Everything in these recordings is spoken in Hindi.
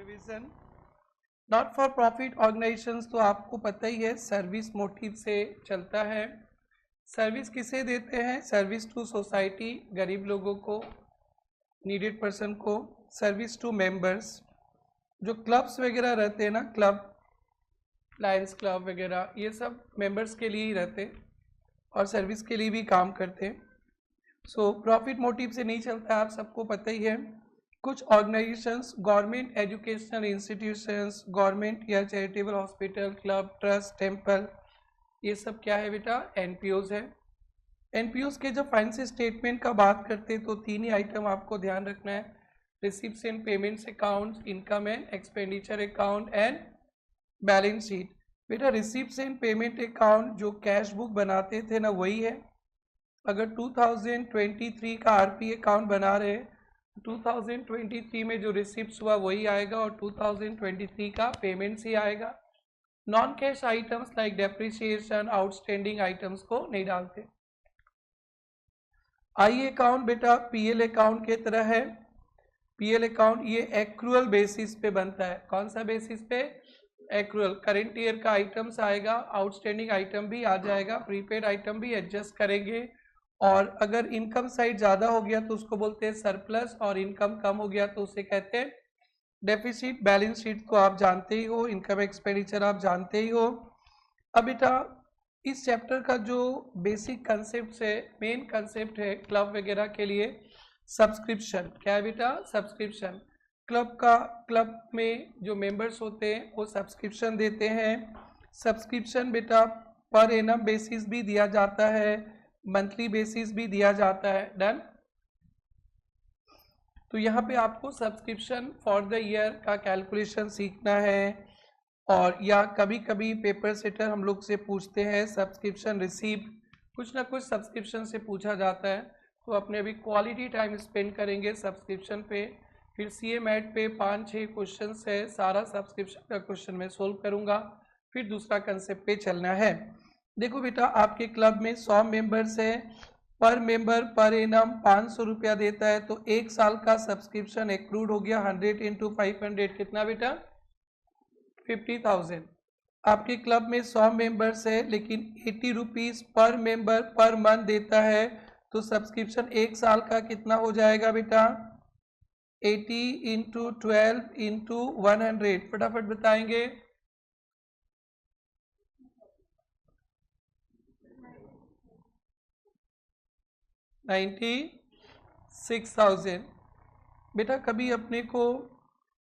Revision. Not for profit organisations तो आपको पता ही है सर्विस मोटिव से चलता है। सर्विस किसे देते हैं? सर्विस टू सोसाइटी, गरीब लोगों को, नीडेड पर्सन को। सर्विस टू मेंबर्स, जो क्लब्स वगैरह रहते हैं ना, क्लब, लायंस क्लब वगैरह, ये सब मेंबर्स के लिए ही रहते हैं और सर्विस के लिए भी काम करते हैं। सो प्रॉफिट मोटिव से नहीं चलता, आप सबको पता ही है। कुछ organisations, government educational institutions, government या charitable hospital, club, trust, temple, ये सब क्या है बेटा? एनपीओज है। एनपीओज के जब फाइनेंशियल स्टेटमेंट का बात करते हैं तो तीन ही आइटम आपको ध्यान रखना है: receipts and payments account, income and expenditure account and balance sheet. बेटा रिसीप्ट्स एंड पेमेंट अकाउंट जो कैश बुक बनाते थे ना, वही है। अगर 2023 का आरपी अकाउंट बना रहे, 2023 में जो रिसिप्ट्स हुआ वही आएगा और 2023 का पेमेंट्स ही आएगा। Non cash items like depreciation, outstanding items को नहीं डालते। आई अकाउंट बेटा पीएल अकाउंट के तरह है। पीएल अकाउंट ये एक्रूअल बेसिस पे बनता है। कौन सा बेसिस पे? एक्रूअल। करंट ईयर का आइटम्स आएगा, आउटस्टैंडिंग आइटम भी आ जाएगा, प्रीपेड आइटम भी एडजस्ट करेंगे। और अगर इनकम साइड ज़्यादा हो गया तो उसको बोलते हैं सरप्लस, और इनकम कम हो गया तो उसे कहते हैं डेफिसिट। बैलेंस शीट को आप जानते ही हो, इनकम एक्सपेंडिचर आप जानते ही हो। अब बेटा इस चैप्टर का जो बेसिक कंसेप्ट है, मेन कंसेप्ट है क्लब वगैरह के लिए, सब्सक्रिप्शन। क्या है बेटा? सब्सक्रिप्शन। क्लब में जो मेंबर्स होते हैं वो सब्सक्रिप्शन देते हैं। सब्सक्रिप्शन बेटा पर एनम बेसिस भी दिया जाता है, मंथली बेसिस भी दिया जाता है। डन। तो यहाँ पे आपको सब्सक्रिप्शन फॉर द ईयर का कैलकुलेशन सीखना है। और या कभी कभी पेपर सेटर हम लोग से पूछते हैं सब्सक्रिप्शन रिसीप्ट, कुछ ना कुछ सब्सक्रिप्शन से पूछा जाता है। तो अपने अभी क्वालिटी टाइम स्पेंड करेंगे सब्सक्रिप्शन पे। फिर सीए मैट पे 5-6 क्वेश्चन है, सारा सब्सक्रिप्शन का क्वेश्चन मैं सोल्व करूँगा। फिर दूसरा कंसेप्ट पे चलना है। देखो बेटा आपके क्लब में 100 मेंबर्स है, पर मेंबर पर एनम 500 रुपया देता है, तो एक साल का सब्सक्रिप्शन एक्रूड हो गया 100 इंटू 500, कितना बेटा? 50,000। आपके क्लब में 100 मेंबर्स है लेकिन 80 रुपीज़ पर मेंबर पर मंथ देता है, तो सब्सक्रिप्शन एक साल का कितना हो जाएगा बेटा? 80 इंटू 12 इंटू 100, फटाफट बताएंगे। 96,000। बेटा कभी अपने को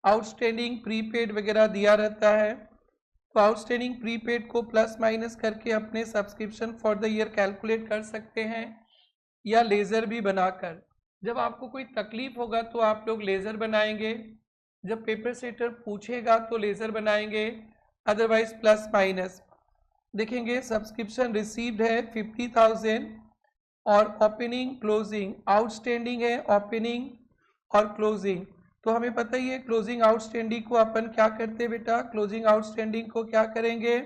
आउटस्टैंडिंग प्रीपेड वगैरह दिया रहता है, तो आउटस्टैंडिंग प्रीपेड को प्लस माइनस करके अपने subscription for the year calculate कर सकते हैं, या लेज़र भी बनाकर। जब आपको कोई तकलीफ होगा तो आप लोग लेज़र बनाएंगे, जब पेपर सेटर पूछेगा तो लेज़र बनाएंगे, अदरवाइज प्लस माइनस देखेंगे। सब्सक्रिप्शन रिसीव्ड है 50,000 और ओपनिंग क्लोजिंग आउटस्टैंडिंग है, ओपनिंग और क्लोजिंग। तो हमें पता ही है क्लोजिंग आउटस्टैंडिंग को अपन क्या करते हैं बेटा? क्लोजिंग आउटस्टैंडिंग को क्या करेंगे?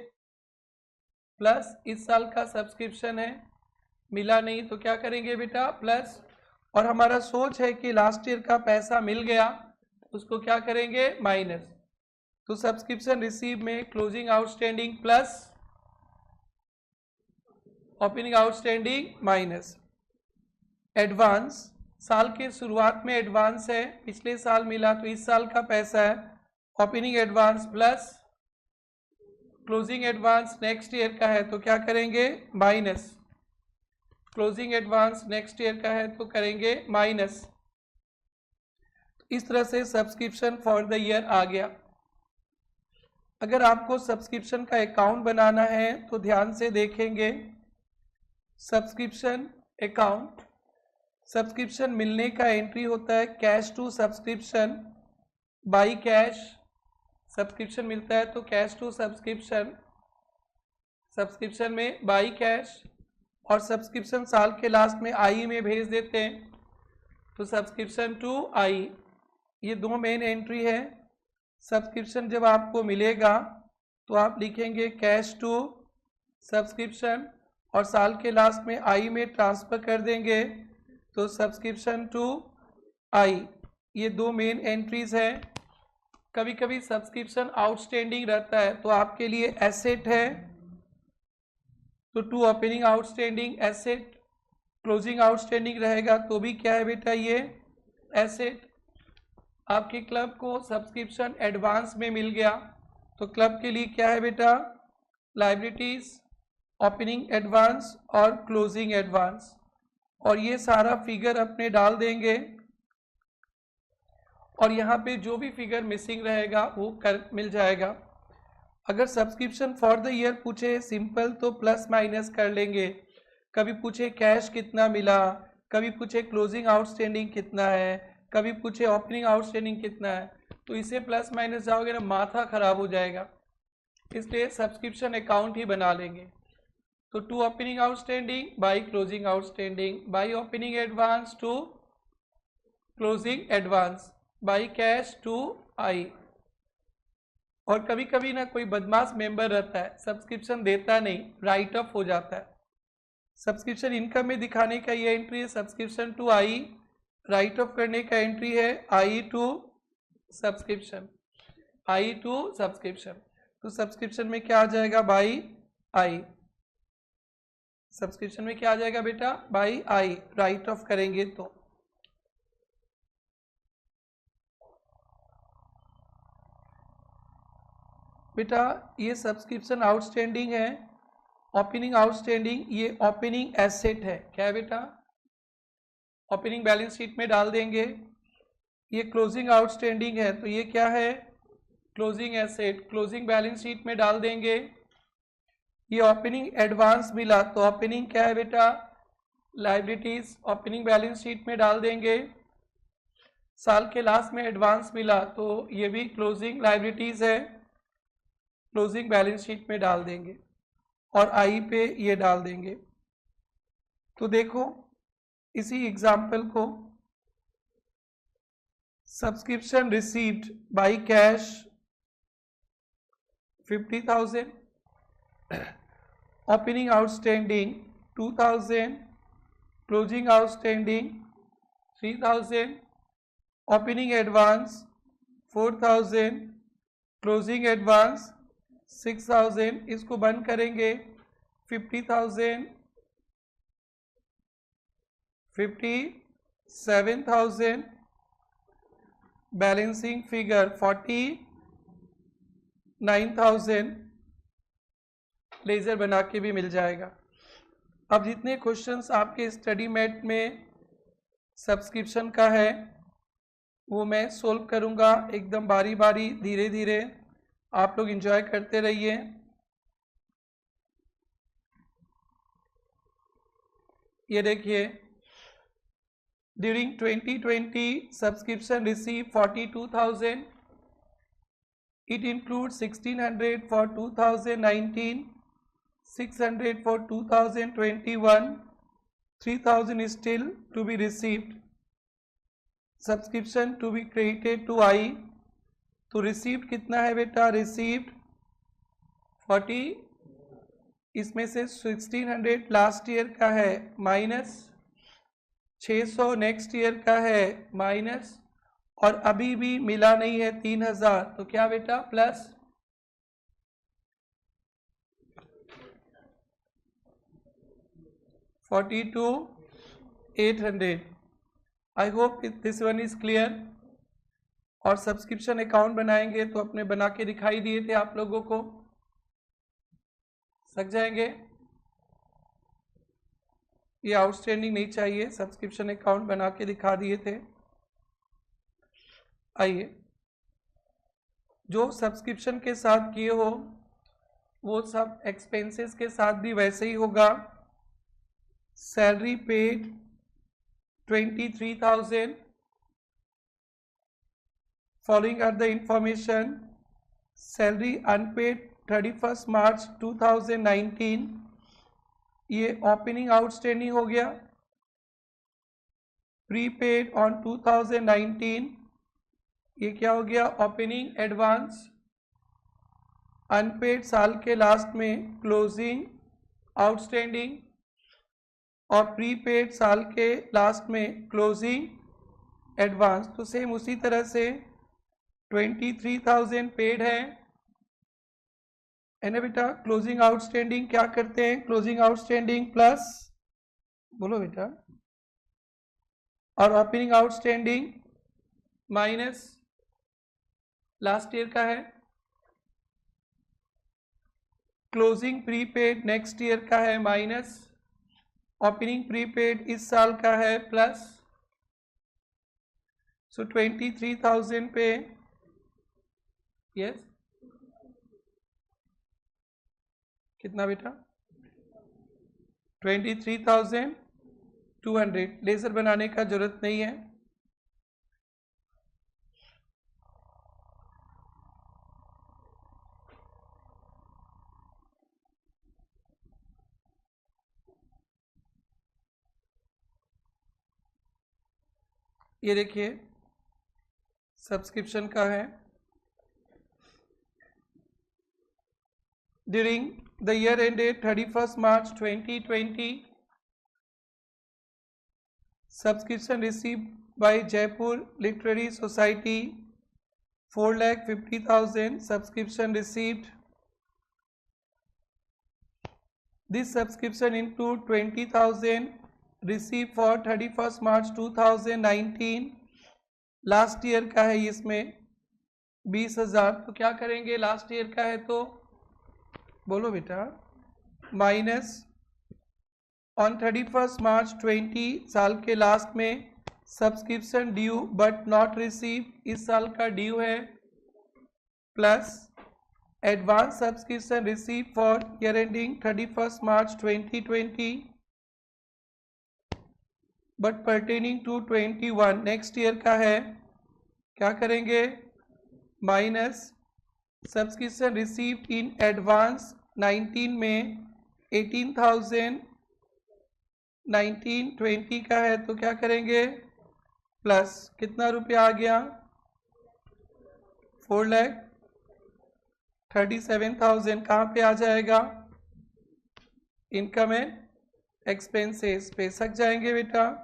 प्लस इस साल का सब्सक्रिप्शन है, मिला नहीं तो क्या करेंगे बेटा? प्लस। और हमारा सोच है कि लास्ट ईयर का पैसा मिल गया, उसको क्या करेंगे? माइनस। तो सब्सक्रिप्शन रिसीव में closing outstanding plus opening outstanding minus. Advance, साल के शुरुआत में एडवांस है, पिछले साल मिला तो इस साल का पैसा है, opening advance plus closing advance next year का है तो क्या करेंगे? Minus. Closing advance next year का है तो करेंगे माइनस। इस तरह से सब्सक्रिप्शन फॉर द ईयर आ गया। अगर आपको सब्सक्रिप्शन का अकाउंट बनाना है तो ध्यान से देखेंगे। सब्सक्रिप्शन अकाउंट, सब्सक्रिप्शन मिलने का एंट्री होता है cash to subscription, by cash. Subscription मिलता है तो कैश टू सब्सक्रिप्शन, सब्सक्रिप्शन में बाई कैश, और सब्सक्रिप्शन साल के लास्ट में आई में भेज देते हैं, तो सब्सक्रिप्शन टू आई। ये दो मेन एंट्री है। सब्सक्रिप्शन जब आपको मिलेगा तो आप लिखेंगे कैश टू सब्सक्रिप्शन, और साल के लास्ट में आई में ट्रांसफ़र कर देंगे, तो सब्सक्रिप्शन टू आई। ये दो मेन एंट्रीज हैं। कभी कभी सब्सक्रिप्शन आउटस्टैंडिंग रहता है तो आपके लिए एसेट है, तो to opening outstanding asset, closing outstanding रहेगा तो भी क्या है बेटा, ये एसेट। आपके क्लब को सब्सक्रिप्शन एडवांस में मिल गया तो क्लब के लिए क्या है बेटा, लायबिलिटीज, ओपनिंग एडवांस और क्लोजिंग एडवांस। और ये सारा फिगर अपने डाल देंगे और यहाँ पे जो भी फिगर मिसिंग रहेगा वो मिल जाएगा। अगर सब्सक्रिप्शन फॉर द ईयर पूछे सिंपल तो प्लस माइनस कर लेंगे, कभी पूछे कैश कितना मिला, कभी पूछे क्लोजिंग आउटस्टैंडिंग कितना है, कभी पूछे ओपनिंग आउटस्टैंडिंग कितना है, तो इसे प्लस माइनस जाओगे ना माथा खराब हो जाएगा, इसलिए सब्सक्रिप्शन अकाउंट ही बना लेंगे। तो to opening outstanding by closing outstanding by opening advance to closing advance by cash to I. और कभी कभी ना कोई बदमाश मेंबर रहता है, सब्सक्रिप्शन देता नहीं, राइट ऑफ हो जाता है। सब्सक्रिप्शन इनकम में दिखाने का ये एंट्री है subscription to I, write off करने का एंट्री है I to subscription, I to subscription. तो सब्सक्रिप्शन में क्या आ जाएगा, बाई आई। सब्सक्रिप्शन में क्या आ जाएगा बेटा, बाई आई, राइट ऑफ करेंगे तो। बेटा ये सब्सक्रिप्शन आउटस्टैंडिंग है, ओपनिंग आउटस्टैंडिंग, ये ओपनिंग एसेट है, क्या है बेटा, ओपनिंग बैलेंस शीट में डाल देंगे। ये क्लोजिंग आउटस्टैंडिंग है तो ये क्या है, closing asset, closing balance sheet में डाल देंगे। ये ओपनिंग एडवांस मिला तो ओपनिंग क्या है बेटा, लायबिलिटीज, ओपनिंग बैलेंस शीट में डाल देंगे। साल के लास्ट में एडवांस मिला तो ये भी क्लोजिंग लायबिलिटीज है, क्लोजिंग बैलेंस शीट में डाल देंगे और आई पे ये डाल देंगे। तो देखो इसी एग्जाम्पल को, subscription received by cash 50,000, opening outstanding 2,000, closing outstanding 3,000, opening advance 4,000, closing advance 6,000। इसको बंद करेंगे, 50,000, 57,000, बैलेंसिंग फिगर 49,000, लेजर बना के भी मिल जाएगा। अब जितने क्वेश्चंस आपके स्टडी मैट में सब्सक्रिप्शन का है वो मैं सोल्व करूंगा एकदम बारी बारी, धीरे धीरे, आप लोग एंजॉय करते रहिए। ये देखिए, during 2020 subscription receive 42,000, it includes 1,600 for 2019, 600 for 2021, 3,000 is still to be received. Subscription to be credited to I, तो रिसीव्ड कितना है बेटा, रिसीव्ड 40, इसमें से 1,600 लास्ट ईयर का है माइनस, 600 नेक्स्ट ईयर का है माइनस, और अभी भी मिला नहीं है 3,000, तो क्या बेटा plus. $42,800। I hope this one is clear. और सब्सक्रिप्शन अकाउंट बनाएंगे तो अपने बना के दिखाई दिए थे आप लोगों को, सक जाएंगे। ये आउटस्टैंडिंग नहीं चाहिए, सब्सक्रिप्शन अकाउंट बना के दिखा दिए थे। आइए, जो सब्सक्रिप्शन के साथ किए हो वो सब एक्सपेंसेस के साथ भी वैसे ही होगा। Salary paid 23,000, following are the information, salary unpaid 31st March 2019, ये ओपनिंग आउटस्टैंडिंग हो गया। प्रीपेड ऑन 2019, ये क्या हो गया, ओपनिंग एडवांस। अनपेड साल के लास्ट में क्लोजिंग आउटस्टैंडिंग, और प्रीपेड साल के लास्ट में क्लोजिंग एडवांस। तो सेम उसी तरह से 23,000 पेड है ना बेटा। क्लोजिंग आउटस्टैंडिंग क्या करते हैं, क्लोजिंग आउटस्टैंडिंग प्लस, बोलो बेटा, और opening outstanding minus last year का है, क्लोजिंग प्रीपेड नेक्स्ट ईयर का है माइनस, ओपनिंग प्रीपेड इस साल का है प्लस। सो 23,000 पे यस कितना बेटा, 23,200। लेजर बनाने का जरूरत नहीं है। ये देखिए सब्सक्रिप्शन का है। During the year ended 31st March 2020, subscription received by Jaipur Literary Society 4,50,000 subscription received. This subscription include 20,000 received for 31st March 2019। Last year का है इसमें 20,000। तो क्या करेंगे, लास्ट ईयर का है तो बोलो बेटा, माइनस ऑन 31st March 20 साल के लास्ट में subscription due but not receive, इस साल का ड्यू है, plus advance subscription receive for year ending 31st March 2020 but pertaining to 21 next year का है। क्या करेंगे, minus subscription received in advance 19 में 18,000 1920 का है तो क्या करेंगे, प्लस कितना रुपया आ गया, 4,37,000 कहाँ पे आ जाएगा, इनकम एंड एक्सपेंसेस पे सक जाएंगे बेटा।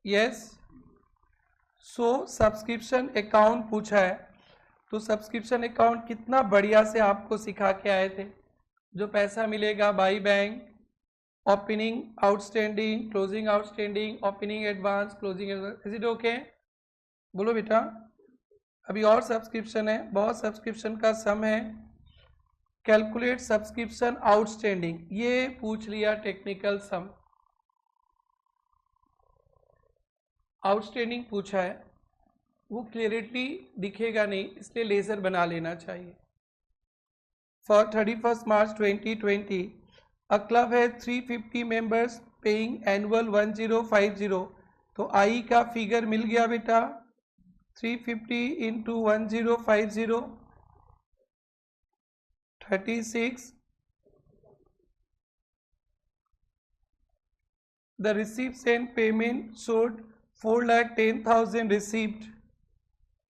यस। सो सब्सक्रिप्शन अकाउंट पूछा है, तो सब्सक्रिप्शन अकाउंट कितना बढ़िया से आपको सिखा के आए थे। जो पैसा मिलेगा by bank, opening outstanding, closing outstanding, opening advance, closing advance, is it okay? बोलो बेटा। अभी और सब्सक्रिप्शन है, बहुत सब्सक्रिप्शन का सम है। कैलकुलेट सब्सक्रिप्शन आउटस्टैंडिंग, ये पूछ लिया टेक्निकल सम। आउटस्टैंडिंग पूछा है, वो क्लियरिटी दिखेगा नहीं, इसलिए लेजर बना लेना चाहिए। For 31st March 2020 a club है 350 मेंबर्स पेइंग एनुअल 1050। तो आई का फिगर मिल गया बेटा, 350 into 1050 36। The receipts and payment showed 4,10,000 received।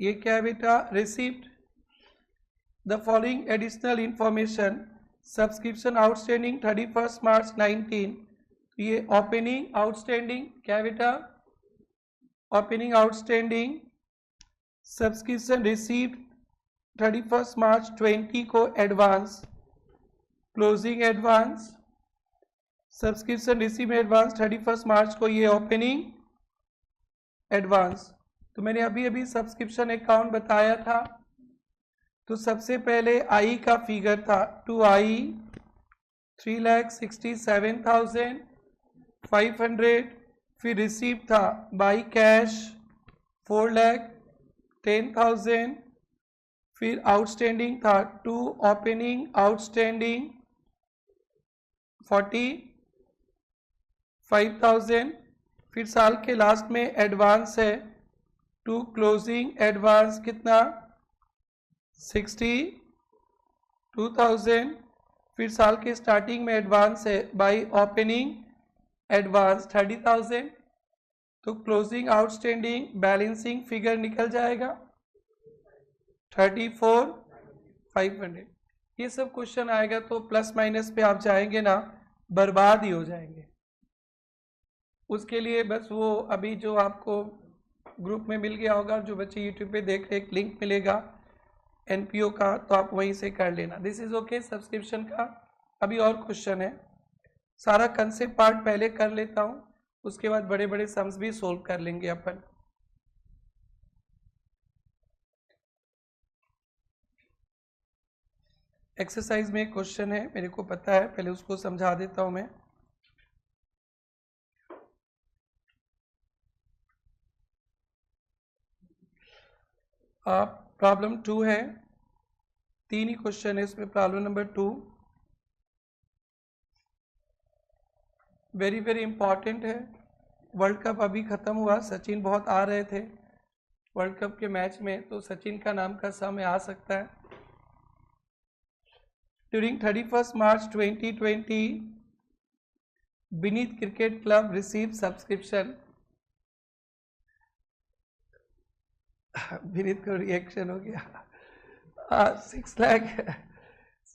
ये क्या है बेटा, receipt. The following additional information, subscription outstanding 31st March 19। ये ओपनिंग आउटस्टैंडिंग क्या है बेटा, opening outstanding subscription received 31st March 20 को advance, closing advance subscription receive advance 31st March को, ये ओपनिंग एडवांस। तो मैंने अभी अभी सब्सक्रिप्शन अकाउंट बताया था। तो सबसे पहले आई का फिगर था 2i 3,67,500, फिर रिसीव था बाई कैश 4,10,000, फिर आउटस्टैंडिंग था 2 ओपनिंग आउटस्टैंडिंग 45,000, फिर साल के लास्ट में एडवांस है 2 क्लोजिंग एडवांस कितना 62,000, फिर साल के स्टार्टिंग में एडवांस है बाई ओपनिंग एडवांस 30,000। तो क्लोजिंग आउटस्टैंडिंग बैलेंसिंग फिगर निकल जाएगा 34,500। ये सब क्वेश्चन आएगा तो प्लस माइनस पे आप जाएंगे ना, बर्बाद ही हो जाएंगे। उसके लिए बस वो अभी जो आपको ग्रुप में मिल गया होगा, जो बच्चे यूट्यूब पे देख रहे, एक लिंक मिलेगा एनपीओ का, तो आप वहीं से कर लेना। दिस इज ओके सब्सक्रिप्शन का। अभी और क्वेश्चन है, सारा कंसेप्ट पार्ट पहले कर लेता हूँ, उसके बाद बड़े बड़े सम्स भी सोल्व कर लेंगे अपन। एक्सरसाइज में एक क्वेश्चन है, मेरे को पता है, पहले उसको समझा देता हूँ मैं। प्रॉब्लम 2 है, 3 ही क्वेश्चन है इसमें। Problem number 2 very very important है। वर्ल्ड कप अभी ख़त्म हुआ, सचिन बहुत आ रहे थे वर्ल्ड कप के मैच में, तो सचिन का नाम का समय आ सकता है। ड्यूरिंग 31 मार्च 2020 beneath cricket club receive subscription. Beneath को रिएक्शन हो गया।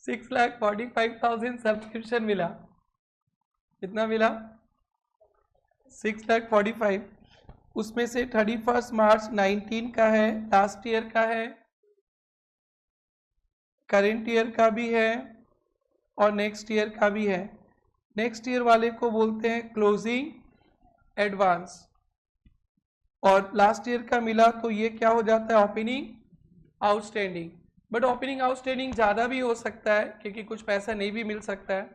6,45,000 सब्सक्रिप्शन मिला। कितना मिला? 6,45,000। उसमें से 31 मार्च 19 का है, लास्ट ईयर का है, करेंट ईयर का भी है और नेक्स्ट ईयर का भी है। नेक्स्ट ईयर वाले को बोलते हैं क्लोजिंग एडवांस, और लास्ट ईयर का मिला तो ये क्या हो जाता है? Opening outstanding. But opening outstanding ज़्यादा भी हो सकता है, क्योंकि कुछ पैसा नहीं भी मिल सकता है।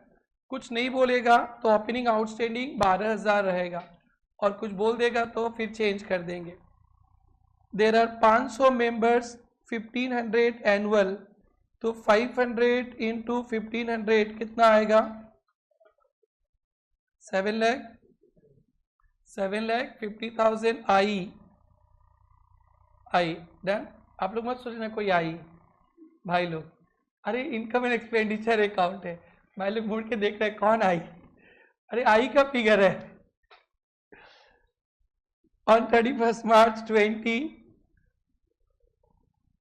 कुछ नहीं बोलेगा तो ओपनिंग आउटस्टैंडिंग 12,000 रहेगा, और कुछ बोल देगा तो फिर चेंज कर देंगे। देर आर 500 मेंबर्स, 1500 एनुअल, तो 500 इंटू 1500 कितना आएगा? 7,50,000 आई डन। आप लोग मत सोचना कोई आई भाई लोग, अरे इनकम एंड एक्सपेंडिचर अकाउंट है, भाई लोग मुड़ के देख रहे हैं कौन आई, अरे आई का फिगर है। On 31 March 20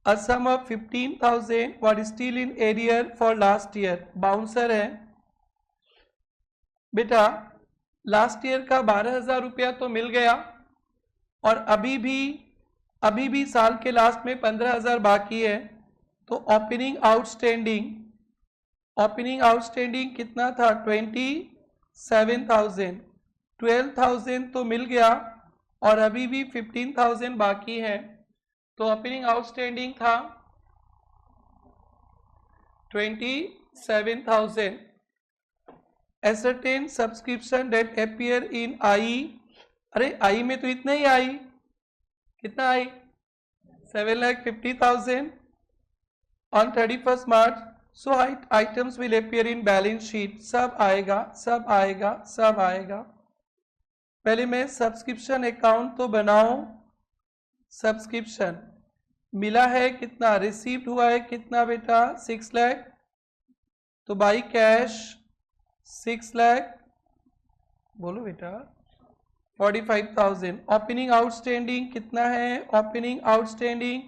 a sum of 15,000 was still in arrear for last year। Bouncer है बेटा, लास्ट ईयर का 12,000 रुपया तो मिल गया, और अभी भी साल के लास्ट में 15,000 बाकी है। तो ओपनिंग आउटस्टैंडिंग कितना था? 27,000। 12,000 तो मिल गया, और अभी भी 15,000 बाकी है, तो ओपनिंग आउटस्टैंडिंग था 27,000। ascertain subscription that appear in आई। अरे आई में तो इतना ही आई, कितना आई? 7,50,000 on 31st March। so items will appear in balance sheet। सब आएगा, सब आएगा, सब आएगा। पहले मैं सब्सक्रिप्शन अकाउंट तो बनाऊं। सब्सक्रिप्शन मिला है कितना? रिसीव्ड हुआ है कितना बेटा? 6 लाख। तो बाई कैश 6 लाख, बोलो बेटा, 45,000। ओपनिंग आउटस्टैंडिंग कितना है? ओपनिंग आउटस्टैंडिंग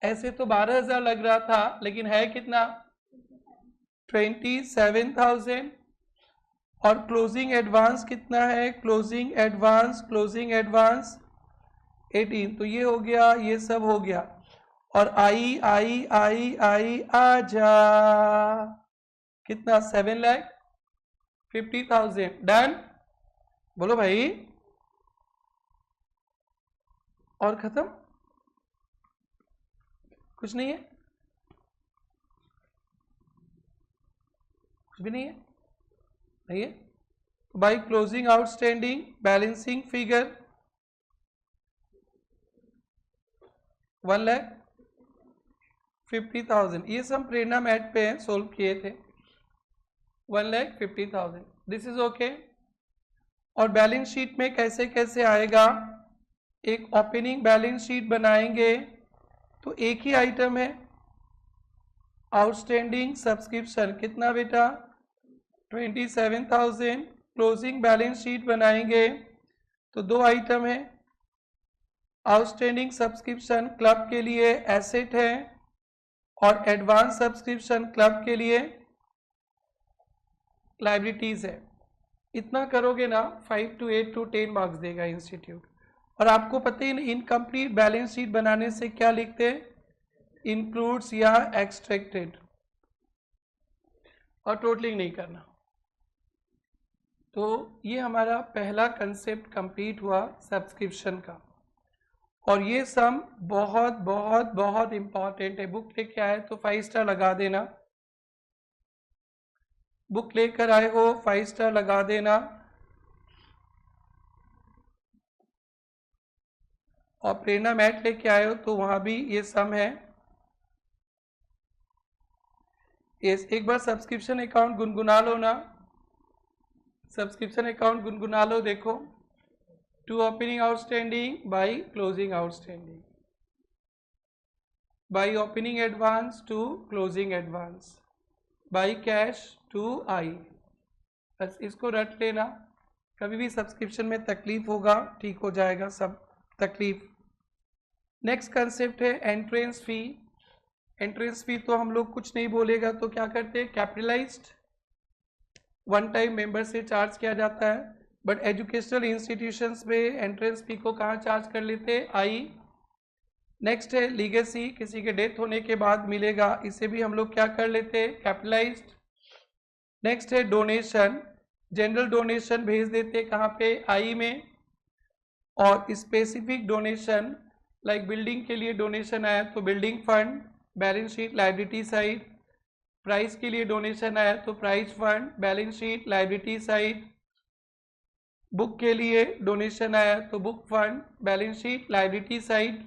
ऐसे तो 12,000 लग रहा था, लेकिन है कितना? 27,000। और क्लोजिंग एडवांस कितना है? Closing advance 18। तो ये हो गया, ये सब हो गया, और आई आई आई आई आजा कितना? 7,50,000 डन। बोलो भाई, और खत्म? कुछ नहीं है? कुछ भी नहीं है? नहीं है? तो by closing outstanding balancing figure 1,50,000। ये सब प्रेरणा मैट पे सोल्व किए थे। 1,50,000, दिस इज ओके। और बैलेंस शीट में कैसे कैसे आएगा? एक ओपनिंग बैलेंस शीट बनाएंगे तो एक ही आइटम है, आउटस्टैंडिंग सब्सक्रिप्शन कितना बेटा? 27,000। क्लोजिंग बैलेंस शीट बनाएंगे तो दो आइटम है, आउटस्टैंडिंग सब्सक्रिप्शन क्लब के लिए एसेट है, और एडवांस सब्सक्रिप्शन क्लब के लिए लाइबिलिटीज है। इतना करोगे ना 5 to 8 to 10 मार्क्स देगा इंस्टीट्यूट। और आपको पता ही इनकम्प्लीट बैलेंस शीट बनाने से क्या लिखते हैं, इंक्लूड्स या एक्सट्रैक्टेड, और टोटलिंग नहीं करना। तो ये हमारा पहला कंसेप्ट कंप्लीट हुआ सब्सक्रिप्शन का। और ये सम बहुत बहुत बहुत इंपॉर्टेंट है। बुक लेके आए तो 5 स्टार लगा देना, बुक लेकर आए हो 5 स्टार लगा देना। और प्रेरणा मैट लेके आए हो तो वहां भी ये सम है। एक बार सब्सक्रिप्शन अकाउंट गुनगुना लो ना, सब्सक्रिप्शन अकाउंट गुनगुना लो। देखो, to opening outstanding by closing outstanding, by opening advance to closing advance, by cash to I. बस इसको रट लेना, कभी भी सब्सक्रिप्शन में तकलीफ होगा ठीक हो जाएगा सब तकलीफ। नेक्स्ट कंसेप्ट है एंट्रेंस फी। एंट्रेंस फी तो हम लोग कुछ नहीं बोलेगा तो क्या करते हैं, कैपिटलाइज्ड वन टाइम मेंबर से चार्ज किया जाता है। बट एजुकेशनल इंस्टीट्यूशंस में एंट्रेंस फी को कहाँ चार्ज कर लेते हैं, आई। नेक्स्ट है लीगेसी, किसी के डेथ होने के बाद मिलेगा, इसे भी हम लोग क्या कर लेते हैं, कैपिटलाइज्ड। नेक्स्ट है डोनेशन, जनरल डोनेशन भेज देते कहाँ पे, आई में। और स्पेसिफिक डोनेशन लाइक बिल्डिंग के लिए डोनेशन आया तो building fund, balance sheet liability side. Price के लिए डोनेशन आया तो price fund, balance sheet liability side. Book के लिए डोनेशन आया तो book fund, balance sheet liability side.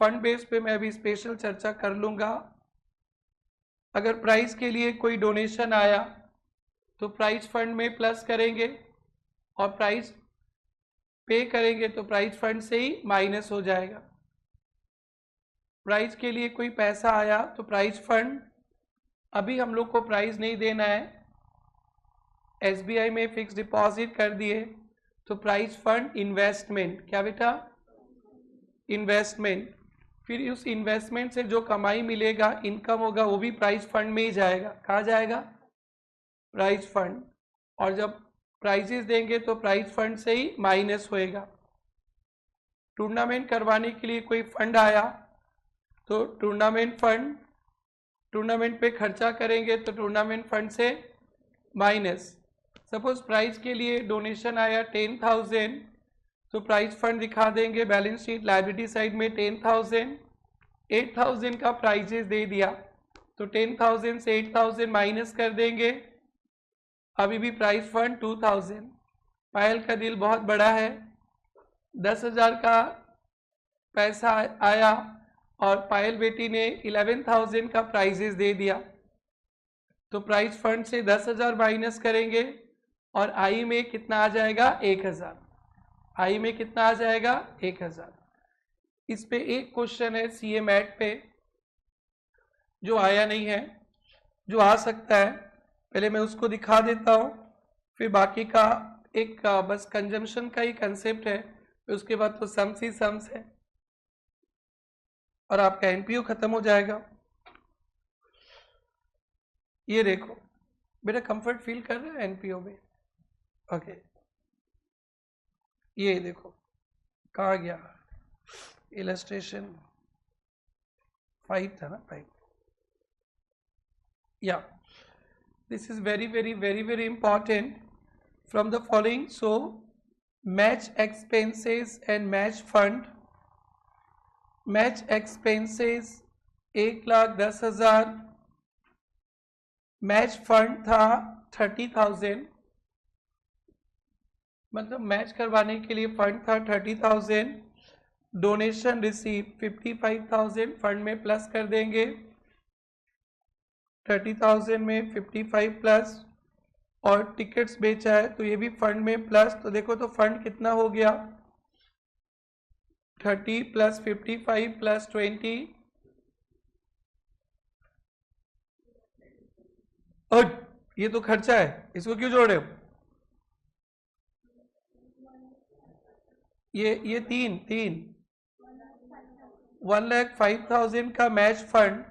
Fund base पे मैं अभी स्पेशल चर्चा कर लूँगा। अगर प्राइस के लिए कोई डोनेशन आया तो प्राइस फंड में प्लस करेंगे, और प्राइस पे करेंगे तो प्राइस फंड से ही माइनस हो जाएगा। प्राइस के लिए कोई पैसा आया तो प्राइस फंड, अभी हम लोग को प्राइस नहीं देना है, एसबीआई में फिक्स डिपॉजिट कर दिए तो प्राइस फंड इन्वेस्टमेंट, क्या बेटा, इन्वेस्टमेंट। फिर उस इन्वेस्टमेंट से जो कमाई मिलेगा, इनकम होगा, वो भी प्राइस फंड में ही जाएगा। कहाँ जाएगा, प्राइस फंड। और जब प्राइजेस देंगे तो प्राइस फंड से ही माइनस होएगा। टूर्नामेंट करवाने के लिए कोई फंड आया तो टूर्नामेंट फंड, टूर्नामेंट पे खर्चा करेंगे तो टूर्नामेंट फंड से माइनस। सपोज प्राइस के लिए डोनेशन आया 10,000 तो प्राइस फंड दिखा देंगे बैलेंस शीट लायबिलिटी साइड में 10,000। 8,000 का प्राइजेस दे दिया तो 10,000 से 8,000 माइनस कर देंगे, अभी भी प्राइस फंड 2,000। पायल का दिल बहुत बड़ा है, 10,000 का पैसा आया और पायल बेटी ने 11,000 का प्राइजेस दे दिया तो प्राइस फंड से 10,000 माइनस करेंगे और आई में कितना आ जाएगा, 1,000। आई में कितना आ जाएगा, 1,000। इस पे एक क्वेश्चन है सीए मैट पे जो आया नहीं है, जो आ सकता है, पहले मैं उसको दिखा देता हूँ, फिर बाकी का एक बस कंजम्पशन का ही कंसेप्ट है, उसके बाद तो सम्स ही सम्स है और आपका एनपीओ खत्म हो जाएगा। ये देखो बेटा, कंफर्ट फील कर रहा है एनपीओ में, ओके। ये देखो कहाँ गया, इलस्ट्रेशन 5 था ना, 5, या this is very important from the following. So match expenses and match fund. match expenses 1,10,000, match fund था 30,000, मतलब मैच करवाने के लिए फंड था 30,000। डोनेशन रिसीव 55,000 फंड में प्लस कर देंगे, 30,000 में 55 प्लस, और टिकट्स बेचा है तो ये भी फंड में प्लस। तो देखो तो फंड कितना हो गया, 30 प्लस 55 प्लस 20, और ये तो खर्चा है, इसको क्यों जोड़ रहे हो, ये तीन 1,05,000 का मैच फंड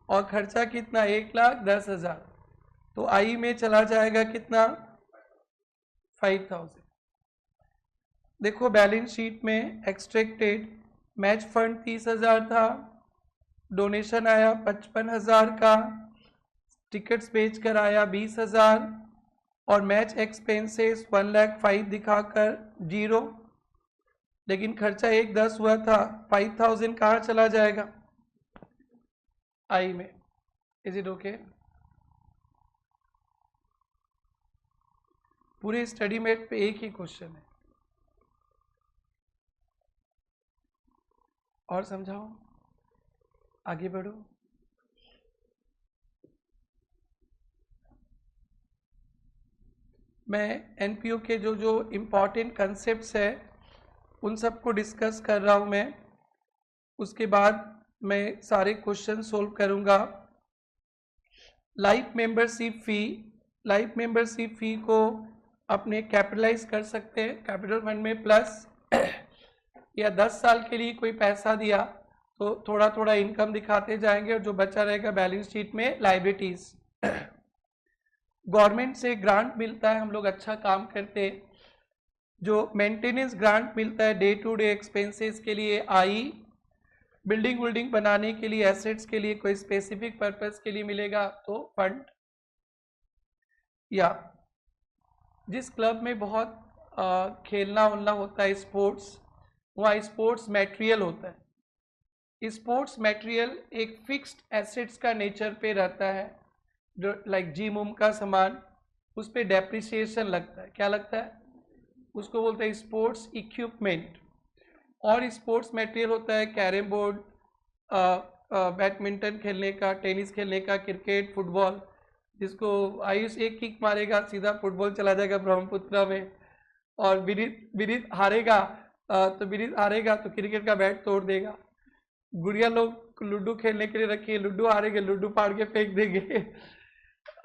और खर्चा कितना, 1,10,000, तो आई में चला जाएगा कितना, 5,000। देखो बैलेंस शीट में एक्सट्रैक्टेड मैच फंड 30,000 था, डोनेशन आया 55,000 का, टिकट्स बेच कर आया 20,000 और मैच एक्सपेंसेस 1,05,000 दिखाकर 0, लेकिन खर्चा 1,10,000 हुआ था, 5,000 कहाँ चला जाएगा? आई में। Is it okay? पूरे स्टडी मेट पे एक ही क्वेश्चन है, और समझाओ, आगे बढ़ो। मैं एनपीओ के जो जो इम्पॉर्टेंट कंसेप्ट्स है उन सबको डिस्कस कर रहा हूँ मैं, उसके बाद मैं सारे क्वेश्चन सोल्व करूँगा। लाइफ मेंबरशिप फ़ी को अपने कैपिटलाइज कर सकते हैं कैपिटल फंड में, प्लस या 10 साल के लिए कोई पैसा दिया तो थोड़ा थोड़ा इनकम दिखाते जाएंगे और जो बचा रहेगा बैलेंस शीट में लाइबिलिटीज। गवर्नमेंट से ग्रांट मिलता है, हम लोग अच्छा काम करते हैं, जो मेंटेनेंस ग्रांट मिलता है डे टू डे एक्सपेंसेस के लिए, आई बिल्डिंग विल्डिंग बनाने के लिए, एसेट्स के लिए, कोई स्पेसिफिक पर्पस के लिए मिलेगा तो फंड, या जिस क्लब में बहुत खेलना उलना होता है स्पोर्ट्स, वहाँ स्पोर्ट्स मटेरियल होता है। स्पोर्ट्स मटेरियल एक फिक्स्ड एसेट्स का नेचर पे रहता है, जो लाइक जिम उम का सामान, उस पर डेप्रिसिएशन लगता है। क्या लगता है? उसको बोलते हैं स्पोर्ट्स इक्विपमेंट। और स्पोर्ट्स मटेरियल होता है कैरम बोर्ड, बैडमिंटन खेलने का, टेनिस खेलने का, क्रिकेट, फुटबॉल, जिसको आयुष एक किक मारेगा सीधा फुटबॉल चला जाएगा ब्रह्मपुत्र में, और विनीत हारेगा तो क्रिकेट का बैट तोड़ देगा। गुड़िया लोग लूडो खेलने के लिए रखी है, लूडो हारेंगे लूडो फाड़ के फेंक देंगे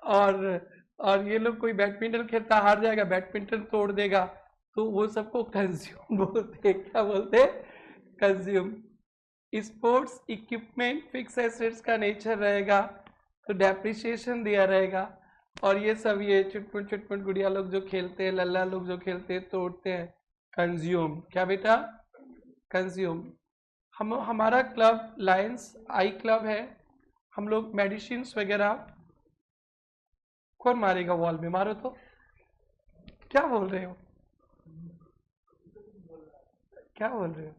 और ये लोग कोई बैडमिंटन खेलता हार जाएगा, बैडमिंटन तोड़ देगा, तो वो सबको कंज्यूम बोलते हैं। क्या बोलते हैं? Consume. Sports equipment fix assets का नेचर रहेगा तो डेप्रिसिएशन दिया रहेगा, और ये सब ये चुटपुट गुड़िया लोग जो खेलते हैं, लल्ला लोग जो खेलते हैं, तोड़ते हैं, कंज्यूम। क्या बेटा? कंज्यूम। हमारा क्लब लायंस आई क्लब है, हम लोग मेडिसिन वगैरह, कौन मारेगा वॉल में? मारो तो। क्या बोल रहे हो? क्या बोल रहे हो?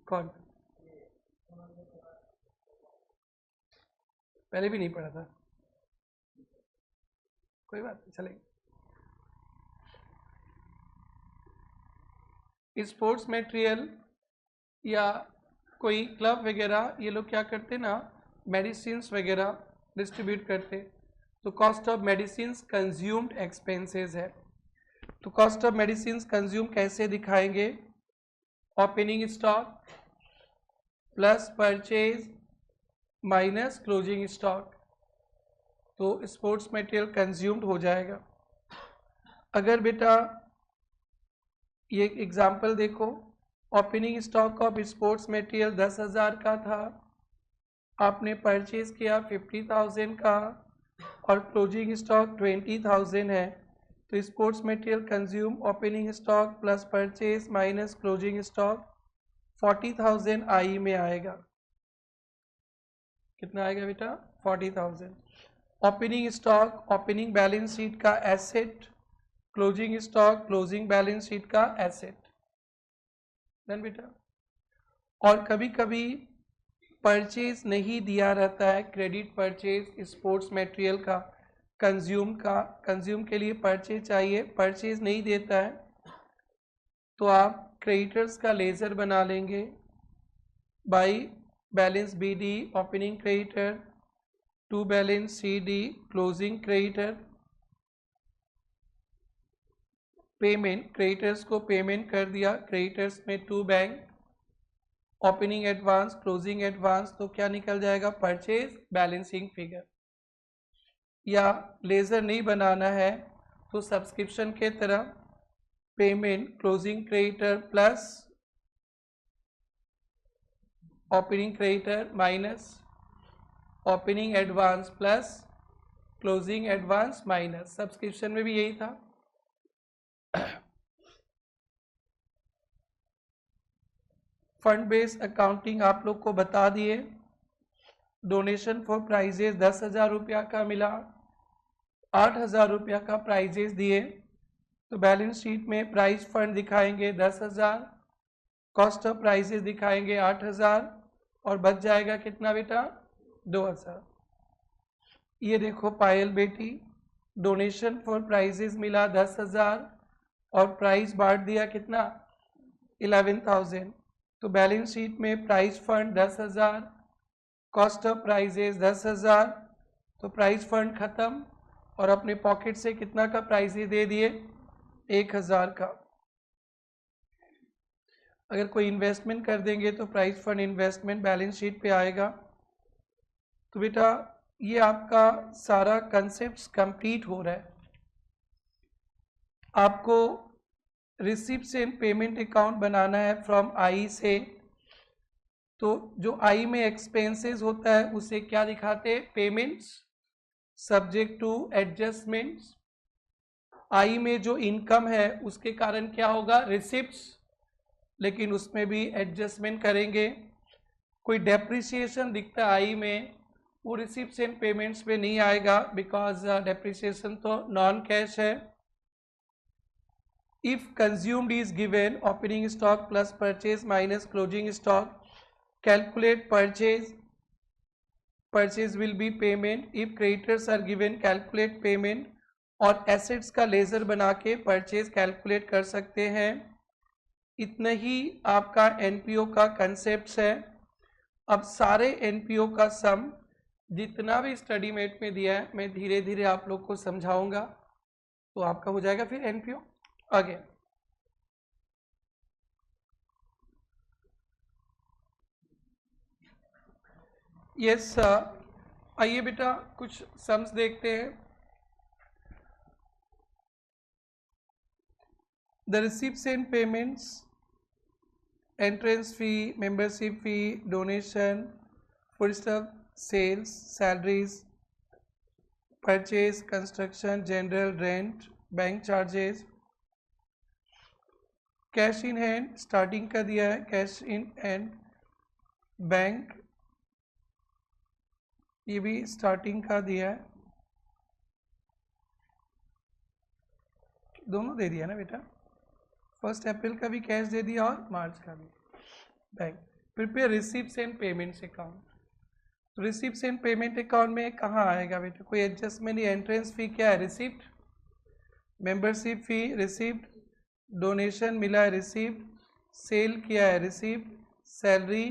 कौन? पहले भी नहीं पढ़ा था, कोई बात नहीं, चलेगा। स्पोर्ट्स मटेरियल या कोई क्लब वगैरह, ये लोग क्या करते ना, मेडिसिन वगैरह डिस्ट्रीब्यूट करते, तो cost of medicine consumed expenses है। तो कॉस्ट ऑफ मेडिसिन कंज्यूम कैसे दिखाएंगे? Opening stock plus purchase minus closing stock, तो स्पोर्ट्स मटेरियल कंज्यूम्ड हो जाएगा। अगर बेटा ये एग्जांपल देखो, opening stock of sports material 10,000 का था, आपने परचेज किया 50,000 का, और क्लोजिंग स्टॉक 20,000 है, तो sports material consume opening stock plus purchase minus closing stock 40,000 I में आएगा। कितना आएगा बेटा? 40,000। Opening stock opening balance sheet का asset, closing stock closing balance sheet का एसेट। डन बेटा। और कभी कभी परचेज नहीं दिया रहता है, क्रेडिट परचेज स्पोर्ट्स मटेरियल का, कंज्यूम के लिए परचेज चाहिए, परचेज नहीं देता है, तो आप क्रेडिटर्स का लेजर बना लेंगे by balance B D opening creditor to balance C D closing creditor, payment creditors को पेमेंट कर दिया, क्रेडिटर्स में to bank, opening advance closing advance, तो क्या निकल जाएगा? Purchase balancing figure. या लेजर नहीं बनाना है तो सब्सक्रिप्शन के तरह payment closing creditor plus opening creditor minus opening advance plus closing advance minus, subscription में भी यही था। फंड बेस्ड अकाउंटिंग आप लोग को बता दिए। डोनेशन फॉर प्राइजेस 10,000 रुपया का मिला, 8,000 रुपया का प्राइजेस दिए, तो बैलेंस शीट में प्राइज फंड दिखाएंगे 10,000, कॉस्ट ऑफ प्राइजेस दिखाएंगे 8,000, और बच जाएगा कितना बेटा 2,000। ये देखो पायल बेटी, डोनेशन फॉर प्राइजेस मिला 10,000 और प्राइस बांट दिया कितना 11,000, तो बैलेंस शीट में prize fund 10,000, cost of prizes 10,000, तो प्राइस फंड खत्म और अपने पॉकेट से कितना का प्राइजेस दे दिए 1,000 का। अगर कोई इन्वेस्टमेंट कर देंगे तो price fund investment balance sheet पे आएगा। तो बेटा ये आपका सारा कंसेप्ट कंप्लीट हो रहा है। आपको रिसिप्ट्स एंड पेमेंट अकाउंट बनाना है फ्रॉम आई से, तो जो आई में एक्सपेंसेस होता है उसे क्या दिखाते हैं पेमेंट्स सब्जेक्ट टू एडजस्टमेंट्स। आई में जो इनकम है उसके कारण क्या होगा रिसिप्ट्स, लेकिन उसमें भी एडजस्टमेंट करेंगे। कोई डेप्रिसिएशन दिखता है आई में, वो रिसिप्ट्स एंड पेमेंट्स पे नहीं आएगा बिकॉज डेप्रिसिएशन तो नॉन कैश है। If consumed is given opening stock plus purchase minus closing stock, calculate purchase, purchase will be payment. If creditors are given calculate payment, और एसेट्स का लेजर बना के परचेज कैलकुलेट कर सकते हैं। इतना ही आपका एनपीओ का कंसेप्ट है। अब सारे एनपीओ का सम जितना भी स्टडी मेट में दिया है मैं धीरे धीरे आप लोग को समझाऊंगा, तो आपका हो जाएगा फिर एनपीओ आगे। यस आइए बेटा कुछ सम्स देखते हैं। The receipts and payments, entrance fee, membership fee, donation, foodstuff, sales, salaries, purchase, construction, general, rent, bank charges, cash in hand starting का दिया है, कैश इन हैंड बैंक ये भी स्टार्टिंग का दिया है, दोनों दे दिया ना बेटा, 1 अप्रैल का भी कैश दे दिया और मार्च का भी bank. Prepare receipts and payments account, तो रिसिप्ट्स एंड पेमेंट अकाउंट में कहाँ आएगा बेटा कोई एडजस्टमेंट? एंट्रेंस फी क्या है receipt, membership fee receipt, donation मिला है रिसिप्ट, सेल किया है receipt, salary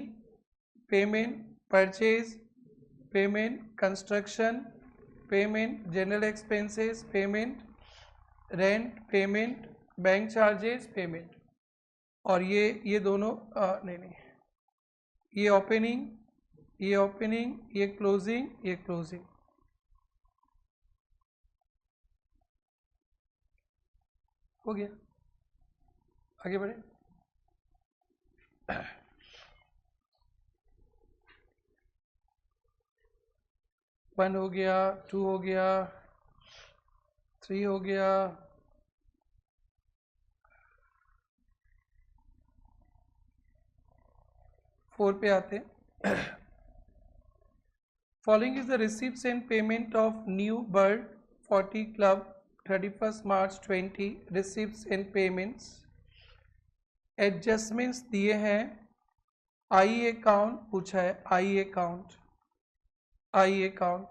payment, purchase payment, construction payment, general expenses payment, rent payment, bank charges payment. और ये दोनों नहीं ये ओपनिंग, ये ओपनिंग, ये क्लोजिंग, ये क्लोजिंग। हो गया, आगे बढ़े। वन हो गया, 2 हो गया, 3 हो गया, 4 पे आते हैं। Following is the receipts and payment of new bird 40 club 31 March 20, receipts and payments. Adjustments दिए हैं, आई अकाउंट पूछा है, आई अकाउंट, आई अकाउंट।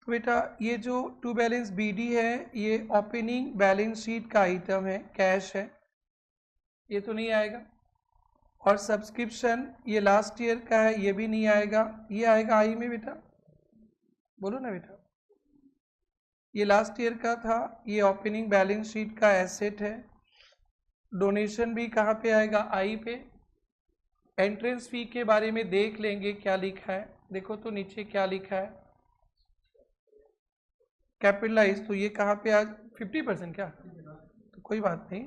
तो बेटा ये जो टू बैलेंस बीडी है ये ओपनिंग बैलेंस शीट का आइटम है, कैश है, ये तो नहीं आएगा। और सब्सक्रिप्शन ये लास्ट ईयर का है, ये भी नहीं आएगा, ये आएगा आई में बेटा, बोलो ना बेटा, ये लास्ट ईयर का था, ये ओपनिंग बैलेंस शीट का एसेट है। डोनेशन भी कहाँ पे आएगा आई पे। एंट्रेंस फी के बारे में देख लेंगे क्या लिखा है, देखो तो नीचे क्या लिखा है कैपिटलाइज, तो ये कहाँ पे आज 50% क्या, तो कोई बात नहीं,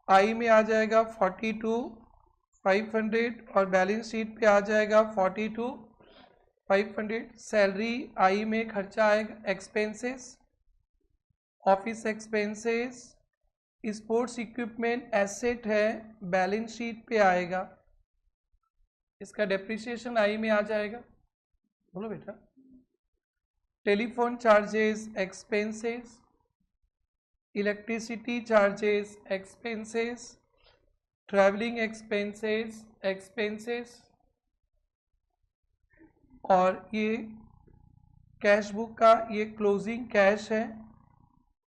आई में आ जाएगा 42,500 और बैलेंस शीट पे आ जाएगा 42,500। 500। सैलरी आई में खर्चा आएगा, expenses, office expenses, sports equipment asset है, बैलेंस शीट पे आएगा, इसका डेप्रिसिएशन आई में आ जाएगा। बोलो बेटा। Telephone charges expenses, electricity charges expenses, travelling expenses expenses, और ये कैश बुक का ये क्लोजिंग कैश है,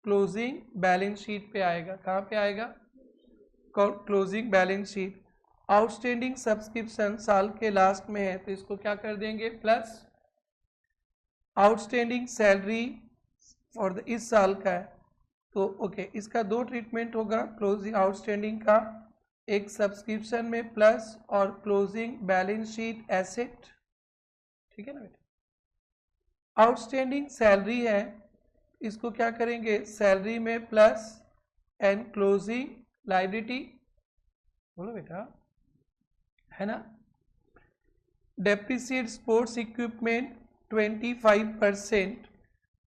क्लोजिंग बैलेंस शीट पे आएगा। कहाँ पे आएगा? Closing balance sheet. Outstanding subscription साल के लास्ट में है तो इसको क्या कर देंगे? प्लस आउटस्टैंडिंग सैलरी और इस साल का है तो ओके, इसका दो ट्रीटमेंट होगा क्लोजिंग आउटस्टैंडिंग का, एक सब्सक्रिप्शन में प्लस और क्लोजिंग बैलेंस शीट एसेट। ठीक है ना बेटा। आउटस्टैंडिंग सैलरी है, इसको क्या करेंगे? सैलरी में प्लस एंड क्लोजिंग लायबिलिटी। बोलो बेटा, है ना। Depreciate sports equipment 25%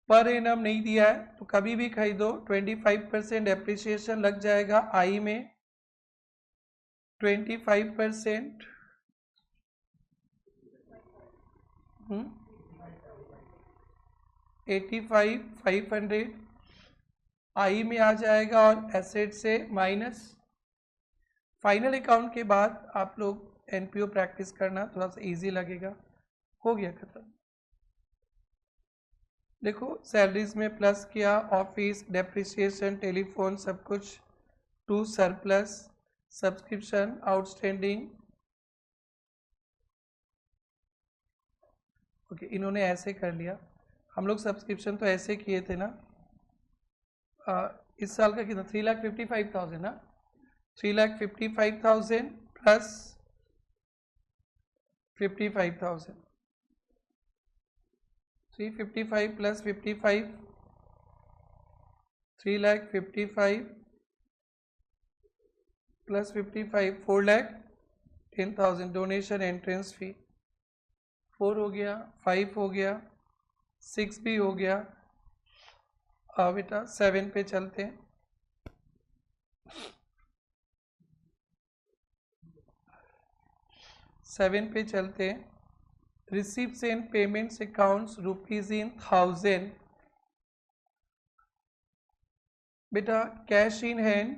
per annum नहीं दिया है तो कभी भी खरीदो 25% डेप्रिसिएशन लग जाएगा आई में। 25% 85,500 आई में आ जाएगा और एसेट से माइनस। फाइनल अकाउंट के बाद आप लोग एनपीओ प्रैक्टिस करना, थोड़ा सा इजी लगेगा। हो गया खत्म। देखो सैलरीज में प्लस किया, ऑफिस डेप्रिसिएशन टेलीफोन सब कुछ to surplus, subscription outstanding. Okay, इन्होंने ऐसे कर लिया। हम लोग सब्सक्रिप्शन तो ऐसे किए थे ना। इस साल का कितना? 3,55,000 ना। 3,55,000 plus 55,000, 355 plus 55, 3,55,000 plus 55, 4,10,000 donation entrance fee. 4 हो गया, 5 हो गया, 6 भी हो गया। बेटा 7 पे चलते हैं। 7 पे चलते हैं। Receipts and payments accounts rupees in 1000। बेटा cash in hand,